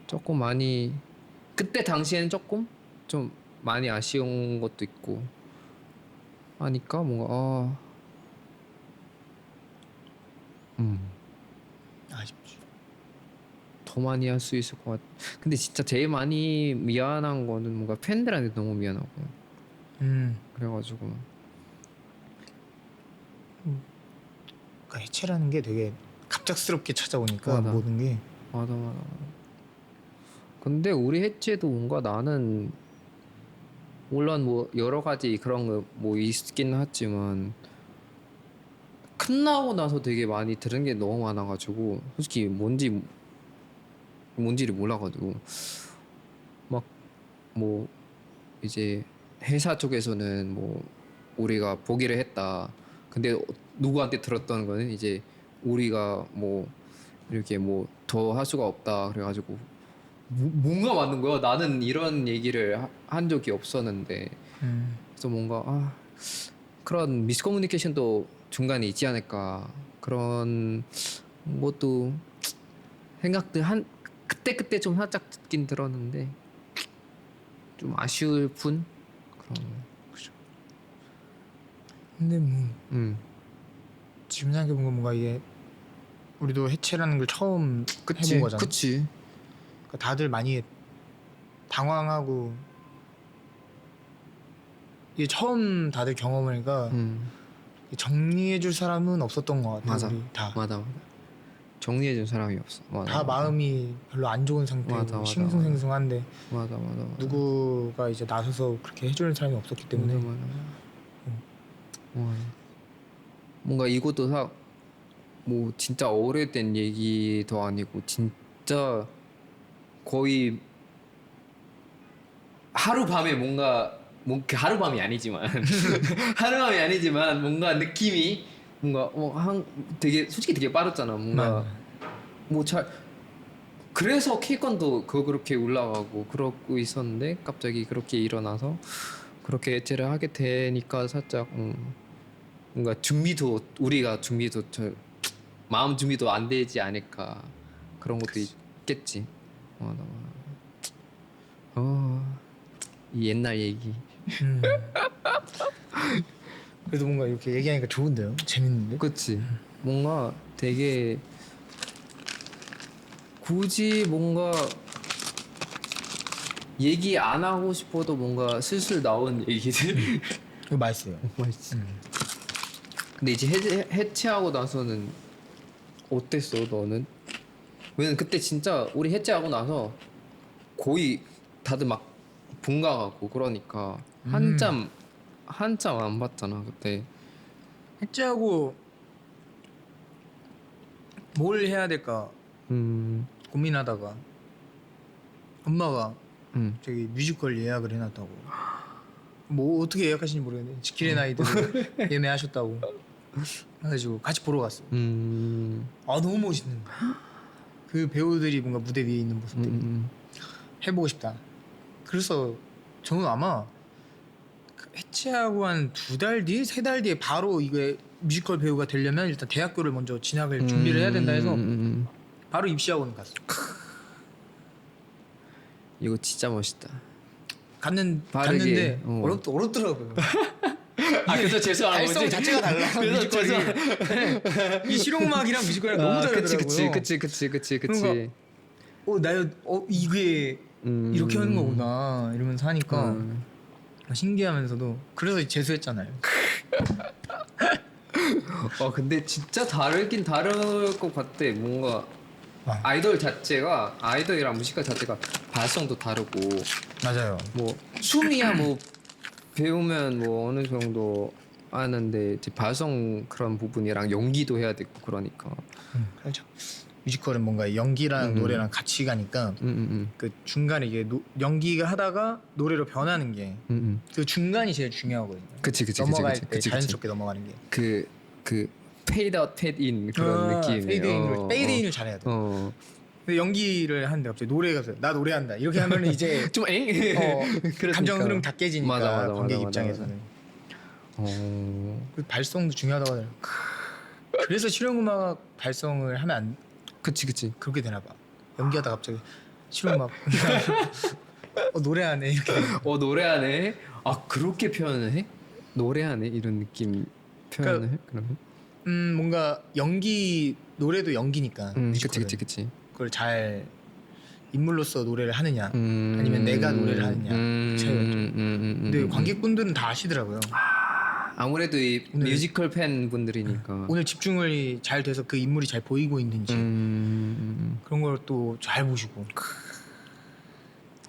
조금 많이 그때 당시에는 조금 좀 많이 아쉬운 것도 있고 하니까 뭔가 아쉽지. 더 많이 할 수 있을 것 같아. 근데 진짜 제일 많이 미안한 거는 뭔가 팬들한테 너무 미안하고 그래가지고 그러니까 해체라는 게 되게 갑작스럽게 찾아오니까 맞아. 모든 게. 맞아. 근데 우리 해체도 뭔가 나는 물론 뭐 여러 가지 그런 거 뭐 있긴 했지만 끝나고 나서 되게 많이 들은 게 너무 많아가지고 솔직히 뭔지를 몰라가지고 막 뭐 이제 회사 쪽에서는 뭐 우리가 포기를 했다. 근데 누구한테 들었던 거는 이제 우리가 뭐 이렇게 뭐 더 할 수가 없다. 그래가지고 뭔가 맞는 거야. 나는 이런 얘기를 한 적이 없었는데 그래서 뭔가 그런 미스커뮤니케이션도 중간에 있지 않을까 그런 것도 생각들 그때 좀 살짝 듣긴 들었는데 좀 아쉬울 뿐 그런 거죠. 근데 뭐 지금 생각해보면 뭔가 이게 우리도 해체라는 걸 처음 해본 거잖아. 그치. 그러니까 다들 많이 당황하고 이게 처음 다들 경험하니까 정리해줄 사람은 없었던 것 같아. 맞아. 우리 다. 맞아. 정리해준 사람이 없어. 다 마음이 별로 안 좋은 상태고 맞아. 싱숭생숭한데 맞아. 누구가 이제 나서서 그렇게 해주는 사람이 없었기 때문에. 맞아. 뭔가 이것도 뭐 진짜 오래된 얘기도 아니고 진짜 거의 하루 밤에 뭔가 뭐 하룻밤이 아니지만 하룻밤이 아니지만 뭔가 느낌이 뭔가 되게 솔직히 되게 빠르잖아. 뭔가 뭐 잘 그래서 K건도 그렇게 올라가고 그러고 있었는데 갑자기 그렇게 일어나서 그렇게 예체를 하게 되니까 살짝 뭔가 우리가 준비도 마음 준비도 안 되지 않을까 그런 것도 있겠지. 이 옛날 얘기. 그래도 뭔가 이렇게 얘기하니까 좋은데요? 재밌는데? 그치. 뭔가 되게 굳이 뭔가 얘기 안 하고 싶어도 뭔가 슬슬 나온 얘기들. 이거 맛있어요. 맛있어. 근데 이제 해체하고 나서는 어땠어 너는? 왜냐면 그때 진짜 우리 해체하고 나서 거의 다들 막 본가 가고 그러니까 한참 안 봤잖아 그때. 해체하고 뭘 해야 될까 고민하다가 엄마가 저기 뮤지컬 예약을 해놨다고. 뭐 어떻게 예약하시는지 모르겠는데 지킬의 나이들을 예매하셨다고 해가지고 같이 보러 갔어. 아 너무 멋있는 거야. 그 배우들이 뭔가 무대 위에 있는 모습들이 해보고 싶다. 그래서 저는 아마 해체하고 한 2달 뒤, 3달 뒤에 바로 이게 뮤지컬 배우가 되려면 일단 대학교를 먼저 진학을 준비를 해야 된다 해서 바로 입시학원 갔어. 이거 진짜 멋있다. 갔는데 어렵더라고요. 아 그래서 죄송한 거지. 발성 자체가 달라. 뮤지컬이. 이 실용음악이랑 뮤지컬이랑 너무 다르더라고요. 그치. 그러니까 이게 이렇게 하는 거구나 이러면서 하니까 신기하면서도 그래서 재수했잖아요. 근데 진짜 다르긴 다를 것 같아. 뭔가 아이돌이랑 뮤지컬 자체가 발성도 다르고. 맞아요. 뭐 춤이야 뭐 배우면 뭐 어느 정도 아는데 이제 발성 그런 부분이랑 연기도 해야 되고 그러니까. 그렇죠. 뮤지컬은 뭔가 연기랑 노래랑 같이 가니까 그 중간에 이게 연기가 하다가 노래로 변하는 게 그 중간이 제일 중요하거든요. 그치. 넘어갈 때 자연스럽게 넘어가는 게. 그 페이드 아웃 페이드 인 그런 느낌. 페이드인을 잘해야 돼. 근데 연기를 하는데 갑자기 노래가 나 노래한다 이렇게 하면 이제 좀 감정 흐름 다 깨지니까 맞아, 관객 맞아. 입장에서는. 그 발성도 중요하다고 하더라고요. 그래서 실용음악 발성을 하면 안 그치 그렇게 되나 봐. 연기하다 갑자기 실용음악 노래하네 이렇게. 노래하네. 아 그렇게 표현을 해? 노래하네 이런 느낌 표현을 해? 그러면? 뭔가 노래도 연기니까. 그치. 그걸 잘 인물로서 노래를 하느냐 아니면 내가 노래를 하느냐 차이였죠. 근데 관객분들은 다 아시더라고요. 아무래도 이 뮤지컬 팬 분들이니까 오늘 집중을 잘 돼서 그 인물이 잘 보이고 있는지 그런 걸 또 잘 보시고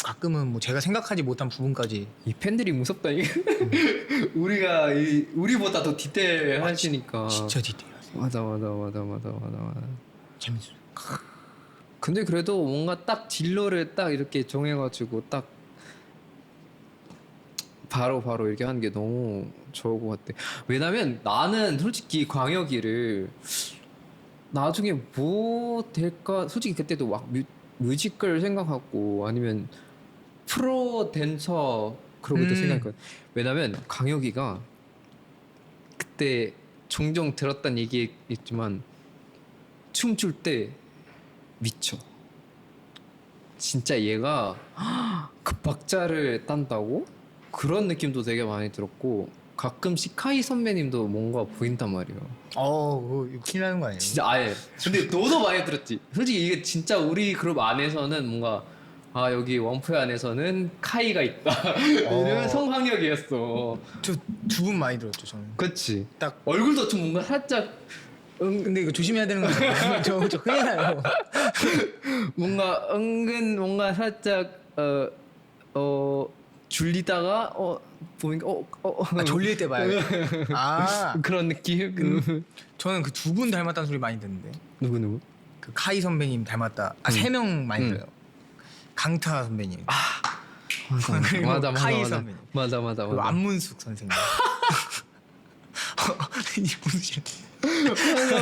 가끔은 뭐 제가 생각하지 못한 부분까지. 이 팬들이 무섭다니까. 우리보다 더 디테일하시니까. 진짜 디테일하세요. 맞아. 재밌어요. 근데 그래도 뭔가 딱 딜러를 딱 이렇게 정해가지고 딱 바로 이렇게 하는 게 너무 좋을 것 같아. 왜냐면 나는 솔직히 광혁이를 나중에 뭐 될까 솔직히 그때도 막 뮤지컬 생각하고 아니면 프로 댄서 그러고도 생각했거든. 왜냐면 광혁이가 그때 종종 들었던 얘기겠지만 춤출 때 미쳐. 진짜 얘가 그 박자를 딴다고? 그런 느낌도 되게 많이 들었고 가끔씩 카이 선배님도 뭔가 보인단 말이에요. 이거 큰일 나는 거 아니에요? 진짜 아예. 근데 너도 많이 들었지. 솔직히 이게 진짜 우리 그룹 안에서는 뭔가 여기 원포 안에서는 카이가 있다. 이러면 성황역이었어. 저 두 분 많이 들었죠 저는. 그치. 딱 얼굴도 좀 뭔가 살짝 근데 이거 조심해야 되는 거 아니에요? 저 큰일 나요. 뭔가 은근 뭔가 살짝 줄리다가 보니까 졸릴 때 봐야겠다. 그런 느낌. 저는 그 두 분 닮았다는 소리 많이 듣는데. 누구? 그 카이 선배님 닮았다. 3명 많이 들어요. 강타 선배님. 그리고 맞아 카이 맞아 선배님. 맞아 맞아 그리고 맞아. 안문숙 선생님. 이 무슨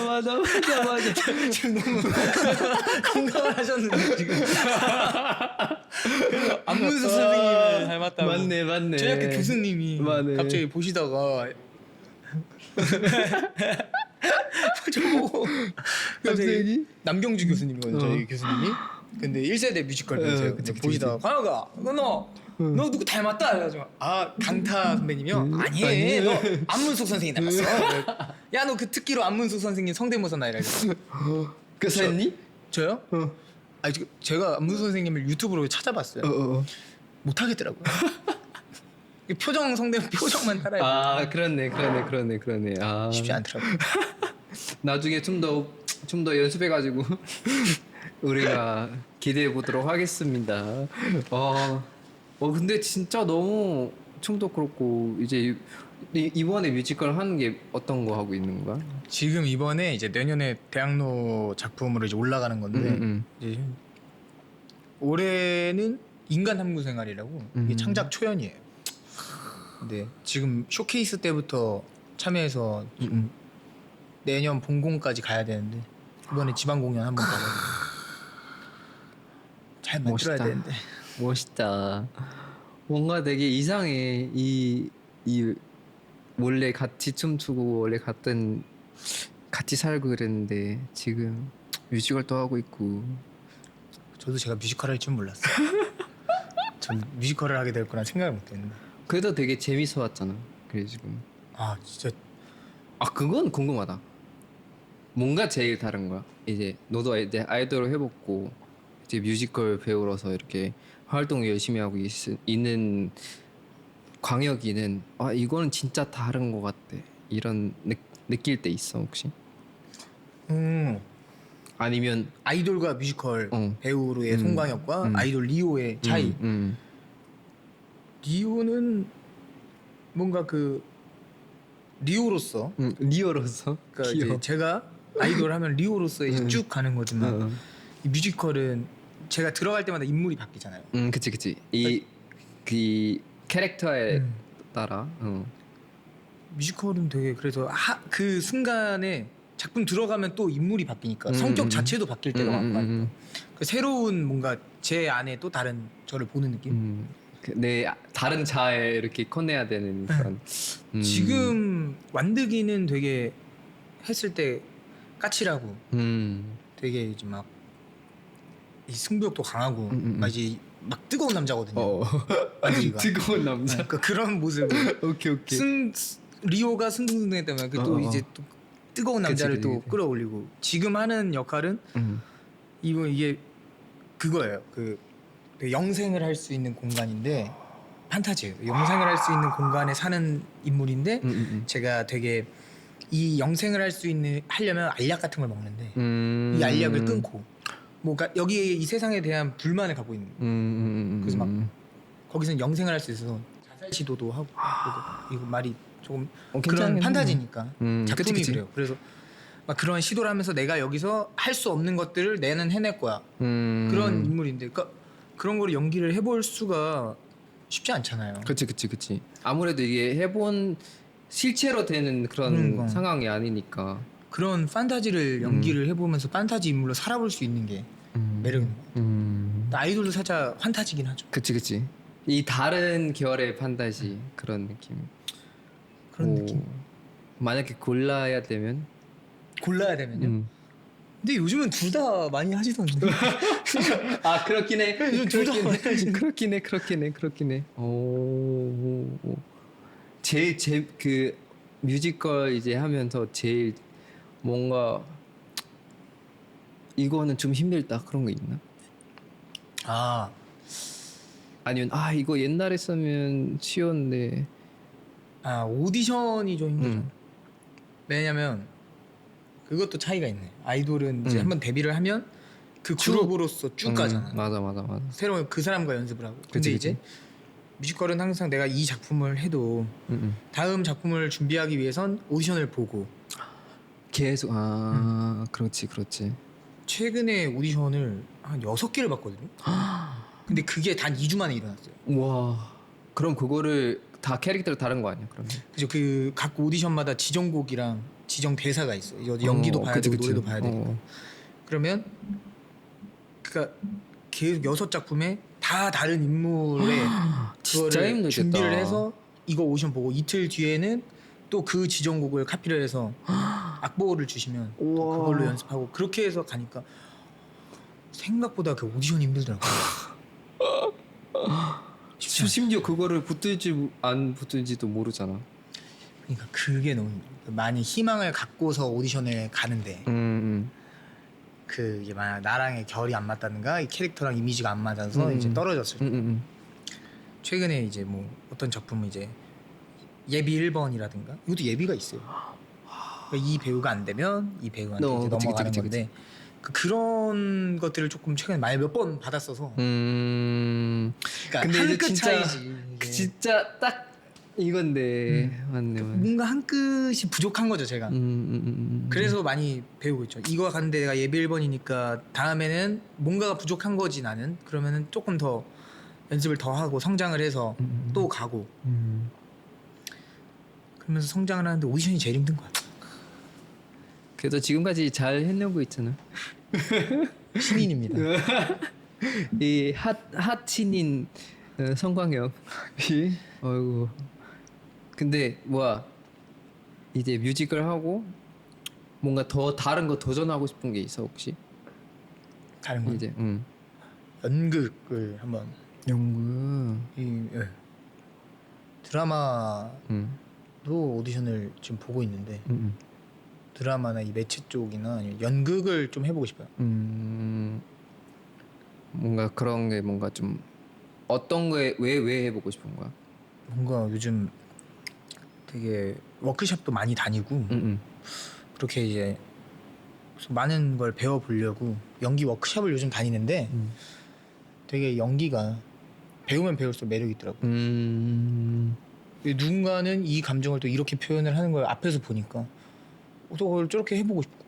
맞아 맞아. 지금 너무 공감을 하셨는데 지금. 그래서 안문숙 선생님을 닮았다고. 맞네. 저희 학교 교수님이 맞네. 갑자기 보시다가 저보고 갑자기? 남경주 교수님이거든요. 저희 교수님이. 근데 1세대 뮤지컬 배우세요. 근데 그치. 보시다가 관혁아 너 누구 닮았다 해가지고 강타 선배님이요? 아니 너 안문숙 선생님 닮았어. 야 너 그 특기로 안문숙 선생님 성대모사 나이라 그랬어. 그 했니? 저요? 아니 제가 안문숙 선생님을 유튜브로 찾아봤어요. 못하겠더라고요. 표정만 따라야 아 그렇네. 아 쉽지 않더라고요. 나중에 좀 더 연습해가지고 우리가 기대해 보도록 하겠습니다. 근데 진짜 너무 춤도 그렇고 이제 이번에 뮤지컬 하는 게 어떤 거 하고 있는 거야? 지금 이번에 이제 내년에 대학로 작품으로 이제 올라가는 건데 이제 올해는 인간 탐구 생활이라고 이게 창작 초연이에요. 근데 지금 쇼케이스 때부터 참여해서 지금 내년 본공까지 가야 되는데 이번에 지방 공연 한번 가고 잘 만들어야 멋있다. 되는데 멋있다. 뭔가 되게 이상해. 이 원래 같이 춤추고 원래 같이 살고 그랬는데 지금 뮤지컬도 하고 있고. 저도 제가 뮤지컬 할 줄 몰랐어요. 전 뮤지컬을 하게 될 거란 생각을 못했는데 그래도 되게 재밌어 왔잖아. 그래 지금. 아 진짜 그건 궁금하다. 뭔가 제일 다른 거야? 이제 너도 이제 아이돌을 해봤고 이제 뮤지컬 배우로서 이렇게 활동 열심히 하고 있는 광혁이는 이거는 진짜 다른 거 같대. 이런 느낄 때 있어 혹시? 아니면 아이돌과 뮤지컬 배우로의 송광혁과 아이돌 리오의 차이. 리오는 뭔가 그 리오로서 리오로서 그러니까 이제 제가 아이돌 하면 리오로서 이제 쭉 가는 거지만 이 뮤지컬은 제가 들어갈 때마다 인물이 바뀌잖아요. 그치 그 캐릭터에 따라 뮤지컬은 되게 그래서 그 순간에 작품 들어가면 또 인물이 바뀌니까 성격 자체도 바뀔 때가 많고 그 새로운 뭔가 제 안에 또 다른 저를 보는 느낌. 내 다른 자에 이렇게 커내야 되는 그런. 지금 완득이는 되게 했을 때 까칠하고 되게 이제 막 이 승부욕도 강하고 막 이제 막 뜨거운 남자거든요. 완득이가. 뜨거운 남자. 그러니까 그런 모습. 오케이. 리오가 승승승했다면 그 또 이제 또 뜨거운 남자를 그치. 또 끌어올리고 지금 하는 역할은 이게 그거예요. 그 영생을 할 수 있는 공간인데 판타지예요. 영생을 할 수 있는 공간에 사는 인물인데 제가 되게 이 영생을 하려면 알약 같은 걸 먹는데 이 알약을 끊고 그러니까 여기에 이 세상에 대한 불만을 갖고 있는 그래서 막 거기서는 영생을 할 수 있어서 자살 시도도 하고 그리고 이거 말이 조금 그런 괜찮네. 판타지니까 작품이 그치. 그래요. 그래서 막 그런 시도를 하면서 내가 여기서 할 수 없는 것들을 내는 해낼 거야. 그런 인물인데 그러니까 그런 거를 연기를 해볼 수가 쉽지 않잖아요. 그치. 아무래도 이게 해본 실제로 되는 그런 상황이 아니니까. 그런 판타지를 연기를 해보면서 판타지 인물로 살아볼 수 있는 게 매력인 거예요. 아이돌도 살짝 판타지긴 하죠. 그치. 이 다른 계열의 판타지 그런 느낌. 그런 느낌. 만약에 골라야 되면? 골라야 되면요. 근데 요즘은 둘 다 많이 하시던데. 그렇긴 해. 요즘 둘 다 많이 하시던데. 그렇긴 해. 제일 그 뮤지컬 이제 하면서 제일 뭔가 이거는 좀 힘들다 그런 거 있나? 아니면 이거 옛날에 쓰면 쉬웠는데. 오디션이 좀 힘들죠. 왜냐면 그것도 차이가 있네. 아이돌은 이제 한번 데뷔를 하면 그 그룹으로서 쭉 가잖아. 맞아. 새로운 그 사람과 연습을 하고. 근데 그치. 이제 뮤지컬은 항상 내가 이 작품을 해도 다음 작품을 준비하기 위해선 오디션을 보고 계속 그렇지. 최근에 오디션을 한 6개를 봤거든요. 근데 그게 단 2주 만에 일어났어요. 와. 그럼 그거를 다 캐릭터를 다른 거 아니야? 그러면? 그죠. 그 각 오디션마다 지정곡이랑 지정 대사가 있어. 요 연기도 봐야 그치, 되고 그치. 노래도 봐야 되니까. 그러면 그러니까 계속 6작품에 다 다른 인물의 진짜 그거를 힘들겠다. 준비를 해서 이거 오디션 보고 이틀 뒤에는 또 그 지정곡을 카피를 해서 악보를 주시면 또 우와. 그걸로 연습하고 그렇게 해서 가니까 생각보다 그 오디션이 힘들더라고요. 쉽지 않아요. 심지어 그거를 붙을지 안 붙을지도 모르잖아. 그러니까 그게 너무 힘들어요. 많이 희망을 갖고서 오디션을 가는데 그 이게 만약 나랑의 결이 안 맞다든가 이 캐릭터랑 이미지가 안 맞아서 이제 떨어졌을 때 최근에 이제 뭐 어떤 작품은 이제 예비 1번이라든가 이것도 예비가 있어요. 그러니까 이 배우가 안 되면 이 배우한테 이제 그치, 넘어가는 그치, 건데 그런 것들을 조금 최근에 많이 몇 번 받았어서 근데 그러니까 한 이제 끗 진짜 차이지. 이게. 진짜 딱 이건데 맞네. 뭔가 한 끗이 부족한 거죠 제가. 그래서 많이 배우고 있죠. 이거 갔는데 내가 예비 1번이니까 다음에는 뭔가가 부족한 거지 나는. 그러면은 조금 더 연습을 더 하고 성장을 해서 또 가고. 그러면서 성장을 하는데 오디션이 제일 힘든 거야. 그래도 지금까지 잘 해내고 있잖아. 신인입니다. 이 핫신인 성광혁이 어이구. 근데 뭐야 이제 뮤직을 하고 뭔가 더 다른 거 도전하고 싶은 게 있어 혹시? 다른 거 이제 연극을 한번 연극. 예. 드라마도 오디션을 지금 보고 있는데 드라마나 이 매체 쪽이나 아니면 연극을 좀 해보고 싶어요. 뭔가 그런 게 뭔가 좀 어떤 거에 왜 해보고 싶은 거야? 뭔가 요즘 되게 워크숍도 많이 다니고 그렇게 이제 많은 걸 배워보려고 연기 워크숍을 요즘 다니는데 되게 연기가 배우면 배울수록 매력이 있더라고요. 누군가는 이 감정을 또 이렇게 표현을 하는 걸 앞에서 보니까 또 그걸 저렇게 해보고 싶고.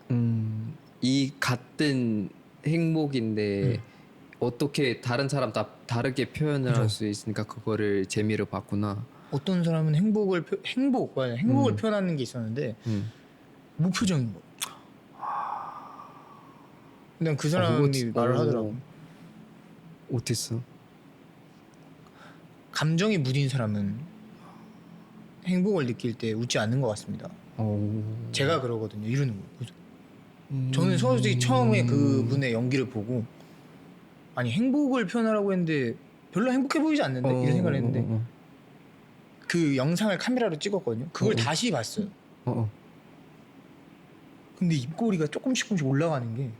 이 같은 행복인데 어떻게 다른 사람 다 다르게 표현을 할 수 있으니까 그거를 재미를 봤구나. 어떤 사람은 행복을 표현하는 게 있었는데 무표정인 거. 근데 그 사람이 말을 하더라고. 어땠어? 감정이 무딘 사람은 행복을 느낄 때 웃지 않는 것 같습니다. 제가 그러거든요. 이러는 거예요. 그래서 저는 솔직히 처음에 그분의 연기를 보고 아니 행복을 표현하라고 했는데 별로 행복해 보이지 않는데 이런 생각을 했는데 그 영상을 카메라로 찍었거든요. 그걸 다시 봤어요. 근데 입꼬리가 조금씩 올라가는 게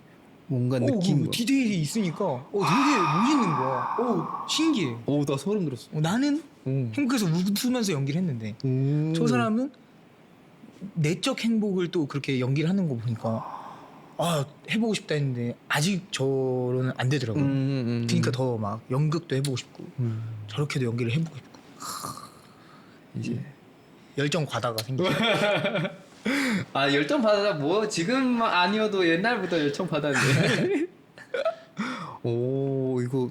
뭔가 느낀 거. 디테일이 있으니까 되게 멋있는 거야. 신기해. 나 소름 돋았어. 나는 행복해서 웃으면서 연기를 했는데 저 사람은 내적 행복을 또 그렇게 연기를 하는 거 보니까 해보고 싶다 했는데 아직 저로는 안 되더라고요. 그러니까 더 막 연극도 해보고 싶고 저렇게도 연기를 해보고 싶고 이제 열정 과다가 생겨. 열정 받아 뭐 지금 아니어도 옛날부터 열정 받았는데. 이거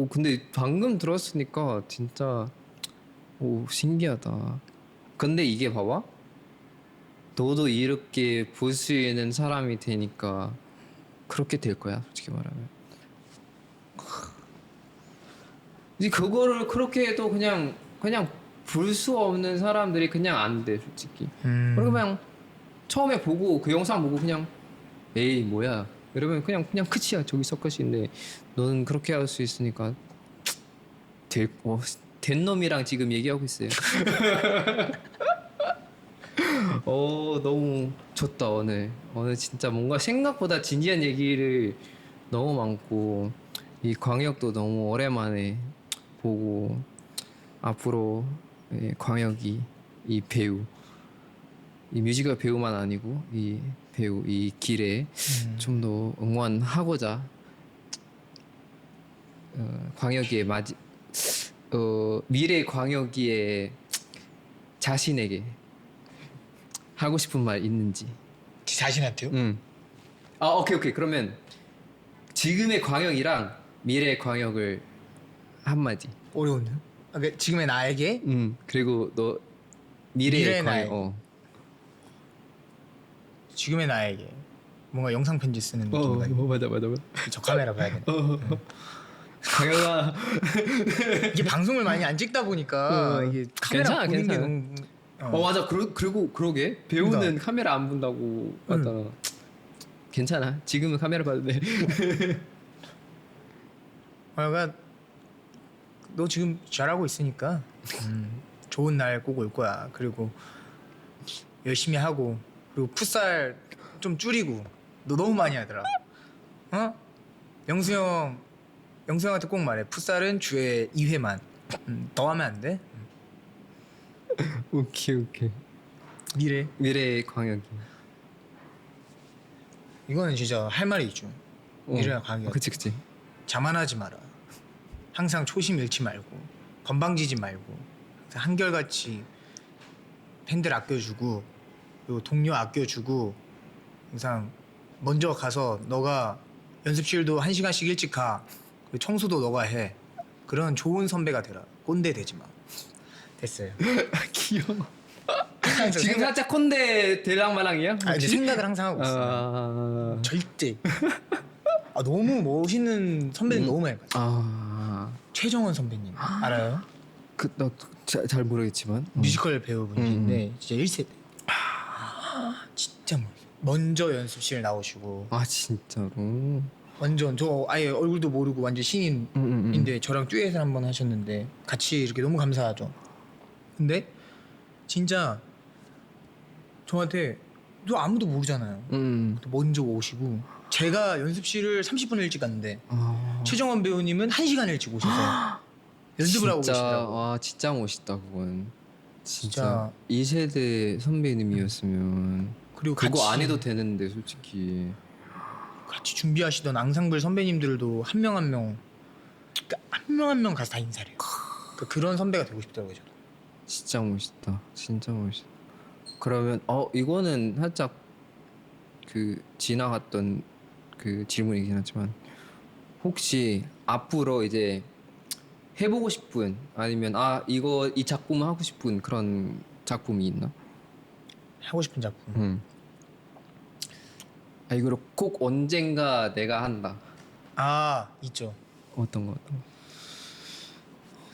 근데 방금 들었으니까 진짜 신기하다. 근데 이게 봐봐. 너도 이렇게 볼 수 있는 사람이 되니까 그렇게 될 거야 솔직히 말하면. 이제 그거를 그렇게 해도 그냥 볼 수 없는 사람들이 그냥 안 돼 솔직히. 그냥 처음에 보고 그 영상 보고 그냥 에이 뭐야 이러면 그냥 끝이야. 저기 서커시인데 너는 그렇게 할 수 있으니까 된 놈이랑 지금 얘기하고 있어요. 너무 좋다 오늘 진짜 뭔가 생각보다 진지한 얘기를 너무 많고 이 광역도 너무 오랜만에 보고 앞으로 광역이 이 배우 이 뮤지컬 배우만 아니고 이 배우 이 길에 좀 더 응원하고자 광역이의 미래 광역이의 자신에게 하고 싶은 말 있는지. 자신한테요? 오케이. 그러면 지금의 광역이랑 미래의 광역을 한마디. 어려운데. 지금의 나에게 그리고 너 미래의 미래의 광역. 나에게. 지금의 나에게 뭔가 영상 편지 쓰는 느낌이다. 맞아. 저 카메라 봐야 되네. 광역아. 이게 방송을 많이 안 찍다 보니까 이게 카메라 보는 게 너무 맞아. 그리고 그러게 배우는 그러니까. 카메라 안 본다고 하더라. 괜찮아. 지금은 카메라 봐도 돼. 그러니까 너 지금 잘하고 있으니까 좋은 날 꼭 올 거야. 그리고 열심히 하고 그리고 풋살 좀 줄이고 너 너무 많이 하더라. 영수 형한테 꼭 말해. 풋살은 주에 2회만. 더 하면 안 돼? 오케이. 미래의 광역이. 이거는 진짜 할 말이 있죠. 미래의 광역. 그치. 자만하지 마라. 항상 초심 잃지 말고 건방지지 말고 한결같이 팬들 아껴주고 그리고 동료 아껴주고 항상 먼저 가서 너가 연습실도 1시간씩 일찍 가. 그리고 청소도 너가 해. 그런 좋은 선배가 되라. 꼰대 되지 마. 됐어요. 귀여워. 지금 살짝 콘대 대랑마랑이야? 이제 생각을 항상 하고 있어요. 절대. 너무 멋있는 선배님 너무 많이 봤어요. 최정원 선배님 알아요? 잘 모르겠지만 뮤지컬 배우분이신데 진짜 1세대. 진짜 먼저 연습실 나오시고. 진짜로. 완전 저 아예 얼굴도 모르고 완전 신인인데 저랑 듀엣을 한번 하셨는데 같이 이렇게 너무 감사하죠. 근데 진짜 저한테 또 아무도 모르잖아요. 먼저 오시고 제가 연습실을 30분 일찍 갔는데 최정원 배우님은 1시간 일찍 오셔서 연습을 하고 계시더라고요. 진짜 멋있다 그건. 진짜. 2세대 선배님이었으면 그리고 그거 안 해도 되는데 솔직히. 같이 준비하시던 앙상블 선배님들도 한 명 한 명 가서 다 인사를 해요. 그런 선배가 되고 싶더라고요. 저도. 진짜 멋있다. 그러면 이거는 살짝 그 지나갔던 그 질문이긴 하지만 혹시 앞으로 이제 해보고 싶은 아니면 이 작품을 하고 싶은 그런 작품이 있나? 하고 싶은 작품. 이거를 꼭 언젠가 내가 한다. 있죠. 어떤 거?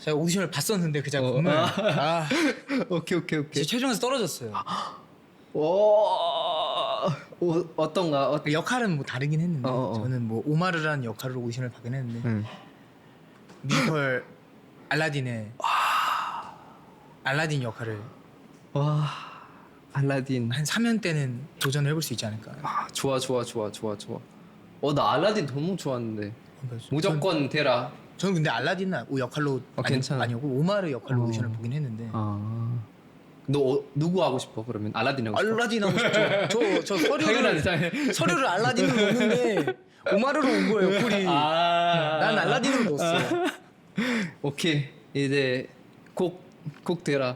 제가 오디션을 봤었는데 그 작품을 오케이. 제 최종에서 떨어졌어요. 어떤가? 역할은 뭐 다르긴 했는데 저는 뭐 오마르라는 역할로 오디션을 받긴 했는데 뮤지컬 알라딘의 알라딘 역할을 알라딘 한 3년 때는 도전을 해볼 수 있지 않을까. 좋아. 나 알라딘 너무 좋았는데 무조건 되라. 저는 근데 알라딘은 역할로 괜찮아. 아니고 오마르 역할로 오디션을 보긴 했는데. 너 누구 하고 싶어? 그러면 알라딘 하고 싶어? 알라딘 하고 싶죠. 저 서류를 알라딘으로 넣었는데 오마르로 온 거예요. 콜이. 난 알라딘으로 넣었어. 오케이. 이제 꼭 되라.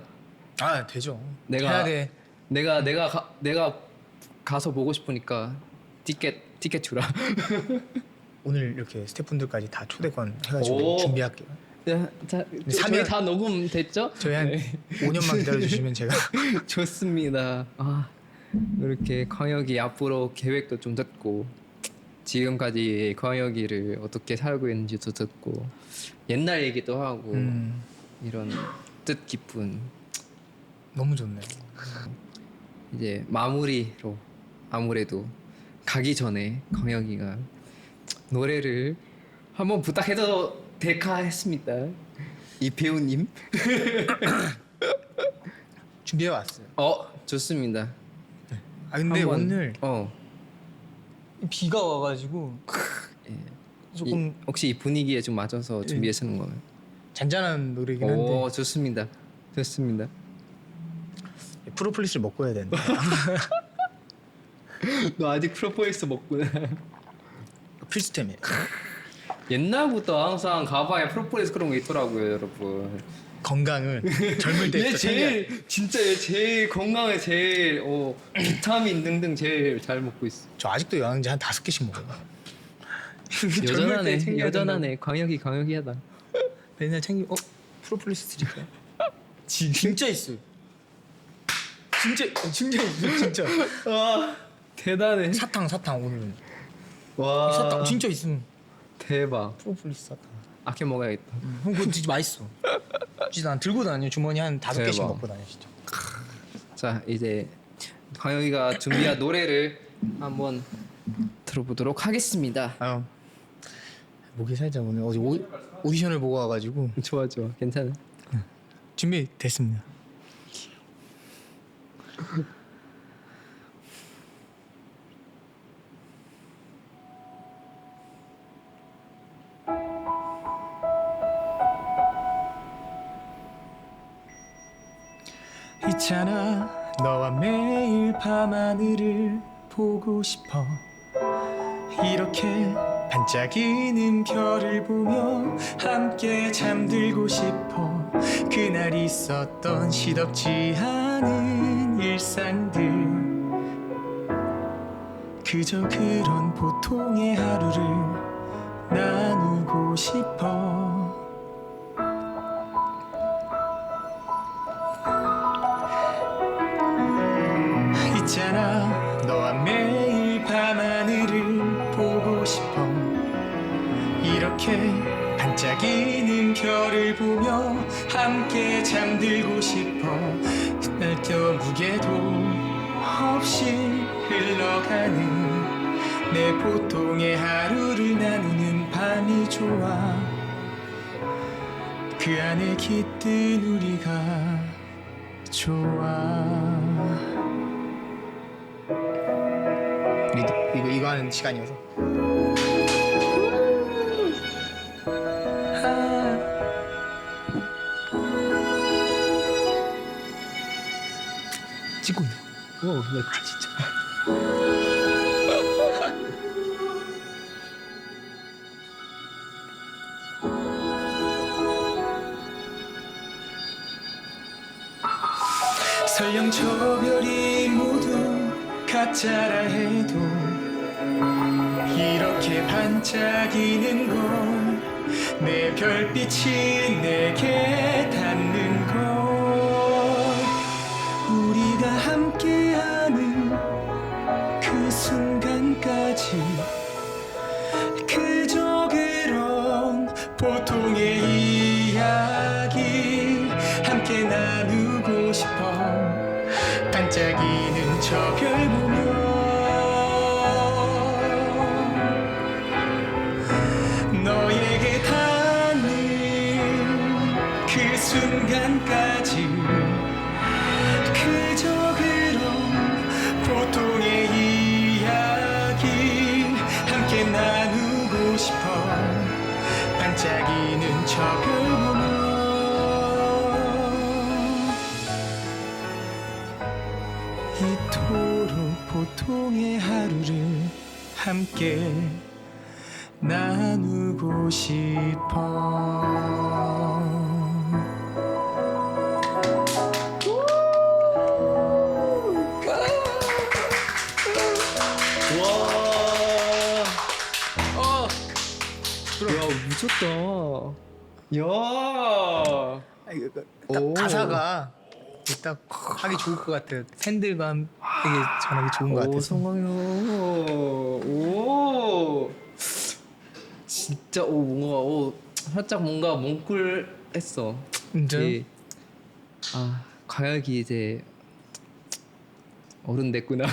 되죠. 내가 해야 돼. 내가 가서 보고 싶으니까 티켓 주라. 오늘 이렇게 스태프분들까지 다 초대권 해가지고 준비할게요. 저희 다 녹음 됐죠? 저희 한 5년만 기다려주시면 제가. 좋습니다. 이렇게 광역이 앞으로 계획도 좀 듣고 지금까지 광역이를 어떻게 살고 있는지도 듣고 옛날 얘기도 하고 이런 뜻 깊은 너무 좋네요. 이제 마무리로 아무래도 가기 전에 광역이가 노래를 한번 부탁해도 될까 했습니다. 이 배우님 준비해 왔어요. 좋습니다. 근데 한번, 오늘 비가 와가지고 조금 혹시 이 분위기에 좀 맞춰서 준비하시는 거예요? 잔잔한 노래긴 한데. 좋습니다. 프로폴리스를 먹고 해야 되는데. 너 아직 프로포이스 먹구나. 필수템이에요. 옛날부터 항상 가방에 프로폴리스 그런 거 있더라고요, 여러분. 건강을 젊을 때부터 얘 제일 건강에 제일 비타민 등등 제일 잘 먹고 있어. 저 아직도 영양제 한 5개씩 먹어요. 여전하네. 광역이 하다. 맨날 챙기. 프로폴리스 드릴까요? 진짜 있어요. 진짜 있어 진짜. 와 대단해. 사탕 오늘. 와 사탕 진짜 있음. 대박. 프로폴리스 사탕. 아껴 먹어야겠다. 형 그거 진짜 맛있어. 진짜 난 들고 다녀. 주머니 한 5개씩 대박. 먹고 다녀 진짜. 자 이제 광혁이가 준비한 노래를 한번 들어보도록 하겠습니다. 아유 목이 살짝 오늘 어제 오디션을 보고 와가지고 좋아 괜찮아. 준비 됐습니다. 있잖아 너와 매일 밤하늘을 보고 싶어 이렇게 반짝이는 별을 보며 함께 잠들고 싶어 그날 있었던 시덥지 않은 일상들 그저 그런 보통의 하루를 나누고 싶어 있잖아 너와 매일 밤하늘을 보고 싶어 이렇게 반짝이는 별을 보며 함께 잠들고 싶어 날겨 무게도 없이 흘러가는 내 보통의 하루를 나누는 밤이 좋아 그 안에 깃든 우리가 좋아 이거 하는 시간이어서 찍고 있네. 오, 진짜. 설령 저 별이 모두 가짜라 해도 이렇게 반짝이는 건 내 별빛이 내게 닿는 것 우리가 함께하는 그 순간까지 그저 그런 보통의 이야기 함께 나누고 싶어 반짝이는 저 별 보며 너에게 닿는 그 순간까지 그저 그런 보통의 이야기 함께 나누고 싶어 반짝이는 저 별 보며 이토록 보통의 하루를 함께 나누고 싶어 야 미쳤다. 야. 딱 가사가 딱 하기 좋을 것 같아요. 팬들과 함께 전하기 좋은 것 오 같아서. 성광요. 오. 진짜 뭔가 살짝 뭔가 뭉클했어. 진짜요? 광혁이 이제 어른 됐구나.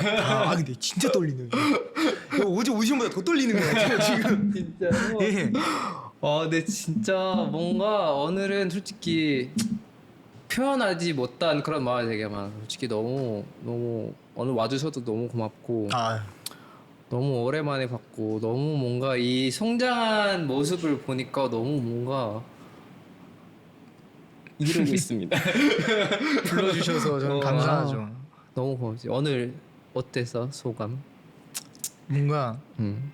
근데 진짜 떨리네요. 이거 어제 오디션보다 더 떨리는 것 같아요 지금. 진짜로. 예. 근데 진짜 뭔가 오늘은 솔직히 표현하지 못한 그런 말이 되게 많아. 솔직히 너무 오늘 와주셔도 너무 고맙고 너무 오랜만에 봤고 너무 뭔가 이 성장한 모습을 보니까 너무 뭔가 이러고 있습니다. 불러주셔서 저는 감사하죠. 너무 고맙지. 오늘 어땠어 소감? 뭔가 음.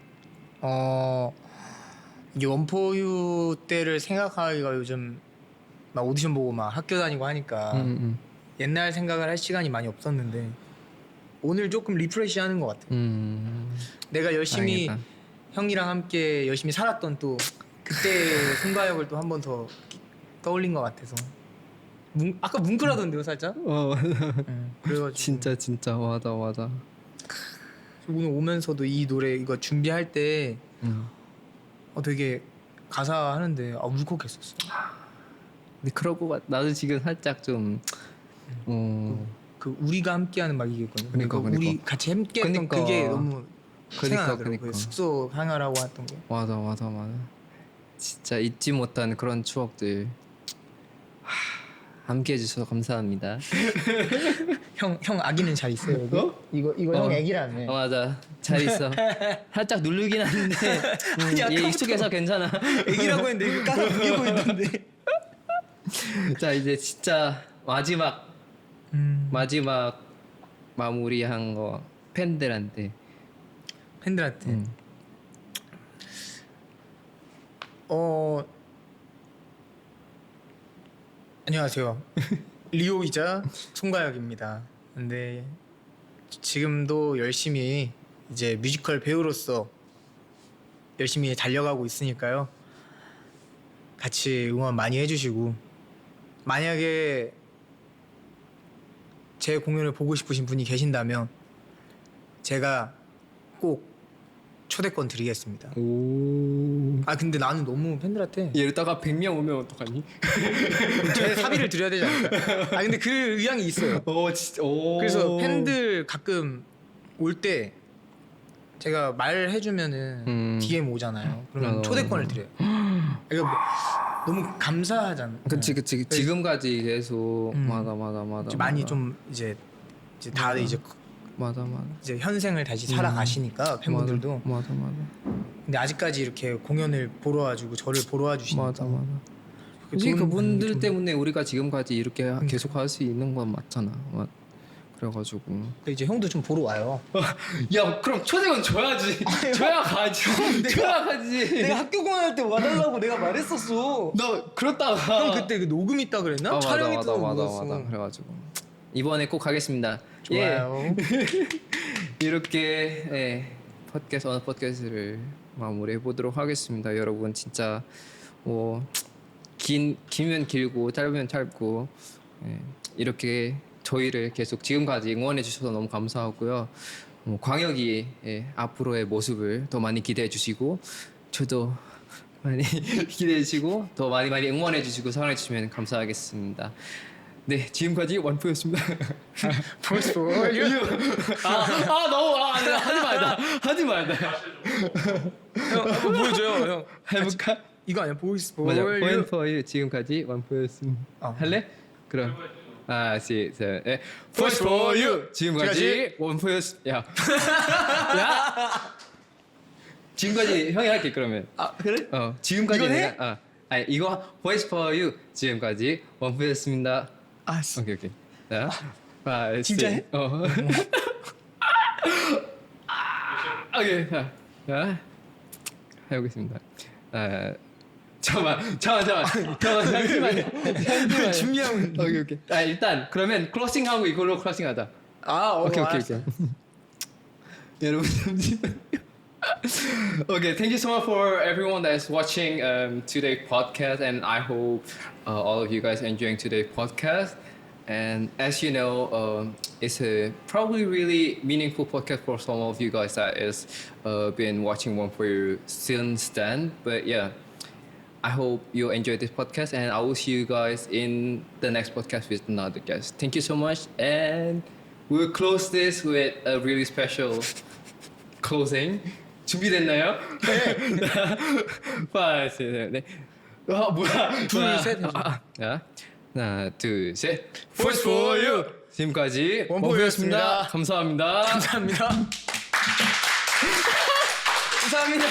이게 원포유 때를 생각하기가 요즘 막 오디션 보고 막 학교 다니고 하니까 옛날 생각을 할 시간이 많이 없었는데 오늘 조금 리프레시하는 것 같아요. 내가 열심히 다행이다. 형이랑 함께 열심히 살았던 또 그때 송가혁을 또 한 번 더 떠올린 것 같아서. 아까 뭉클하던데요 살짝? 그래가지고 진짜 맞아. 오늘 오면서도 이 노래 이거 준비할 때 되게 가사 하는데 울컥했었어. 근데 그러고 나도 지금 살짝 좀 그 우리가 함께하는 막 이게거든요. 그러니까. 우리 같이 함께했던 그러니까. 그게 너무 생각나더라고요. 그러니까. 숙소 향하라고 했던 게. 맞아. 진짜 잊지 못한 그런 추억들. 함께 해주셔서 감사합니다. 형 아기는 잘 있어요 여기? 이거 형 아기라며. 맞아. 잘 있어. 살짝 누르긴 하는데 얘 익숙해서 괜찮아. 아기라고 했는데 이거 까서 부리고 있던데. 자 이제 진짜 마지막 마무리한 거 팬들한테. 안녕하세요. 리오이자 송가혁입니다. 근데 지금도 열심히 이제 뮤지컬 배우로서 열심히 달려가고 있으니까요. 같이 응원 많이 해주시고, 만약에 제 공연을 보고 싶으신 분이 계신다면 제가 꼭 초대권 드리겠습니다. 근데 나는 너무 팬들한테 이러다가 100명 오면 어떡하니? 제 사비를 드려야 되지 않을까? 근데 그 의향이 있어요. 진짜. 그래서 팬들 가끔 올 때 제가 말해주면은 DM 오잖아요. 그러면 초대권을 드려요. 이거 너무 감사하잖아. 그치. 지금까지 계속 맞아. 많이 좀 이제 다들 이제 맞아. 이제 현생을 다시 살아가시니까 팬분들도. 맞아. 근데 아직까지 이렇게 공연을 보러 와주고 저를 보러 와주시니까. 맞아. 솔직히 그분들 때문에 우리가 지금까지 이렇게 계속 할 수 있는 건 맞잖아. 그래가지고. 근데 이제 형도 좀 보러 와요. 야 그럼 초대권 줘야지. 줘야 가지. 내가 학교 공연할 때 와달라고 내가 말했었어. 너 그렇다가 형 그때 그 녹음 있다 그랬나? 촬영 있다고 맞아. 그래가지고 이번에 꼭 가겠습니다. 좋아요. 이렇게 팟캐스트를 마무리해 보도록 하겠습니다. 여러분 진짜 길면 길고 짧으면 짧고 이렇게 저희를 계속 지금까지 응원해 주셔서 너무 감사하고요. 광혁이 앞으로의 모습을 더 많이 기대해 주시고 저도 많이 기대해 주시고 더 많이 응원해 주시고 사랑해 주시면 감사하겠습니다. 네, 지금까지 원포였습니다. 벌써 너무 하지 말자. 형 보여줘요 형. 해볼까? 이거 아니야 보이스 맞아. 보여. Point for you. 지금까지 원포였습니다. 할래? 그럼. First for you. 지금까지 원포였. 야. 지금까지 형이 할게 그러면. 그래? 지금까지 이거 내가. 아니 이거 Voice for you. 지금까지 원포였습니다. 오케이. 자, 진짜 해? 오케이. 자, 해보겠습니다. 잠시만요. 준비하고. 오케이. 일단 그러면 클로싱하고 이걸로 클로싱하자. 오케이. 여러분 잠시만요. Okay, thank you so much for everyone that's watching today's podcast, and I hope all of you guys are enjoying today's podcast. And as you know, it's a probably really meaningful podcast for some of you guys that is been watching One for You since then. But yeah, I hope you enjoyed this podcast, and I will see you guys in the next podcast with another guest. Thank you so much, and we'll close this with a really special closing. 준비됐나요? 네. 5, 6, 7, 8. 뭐야? 둘, 셋. 자, 하나, 둘, 셋. First for you. 지금까지 원포였습니다. 감사합니다. 감사합니다. 감사합니다.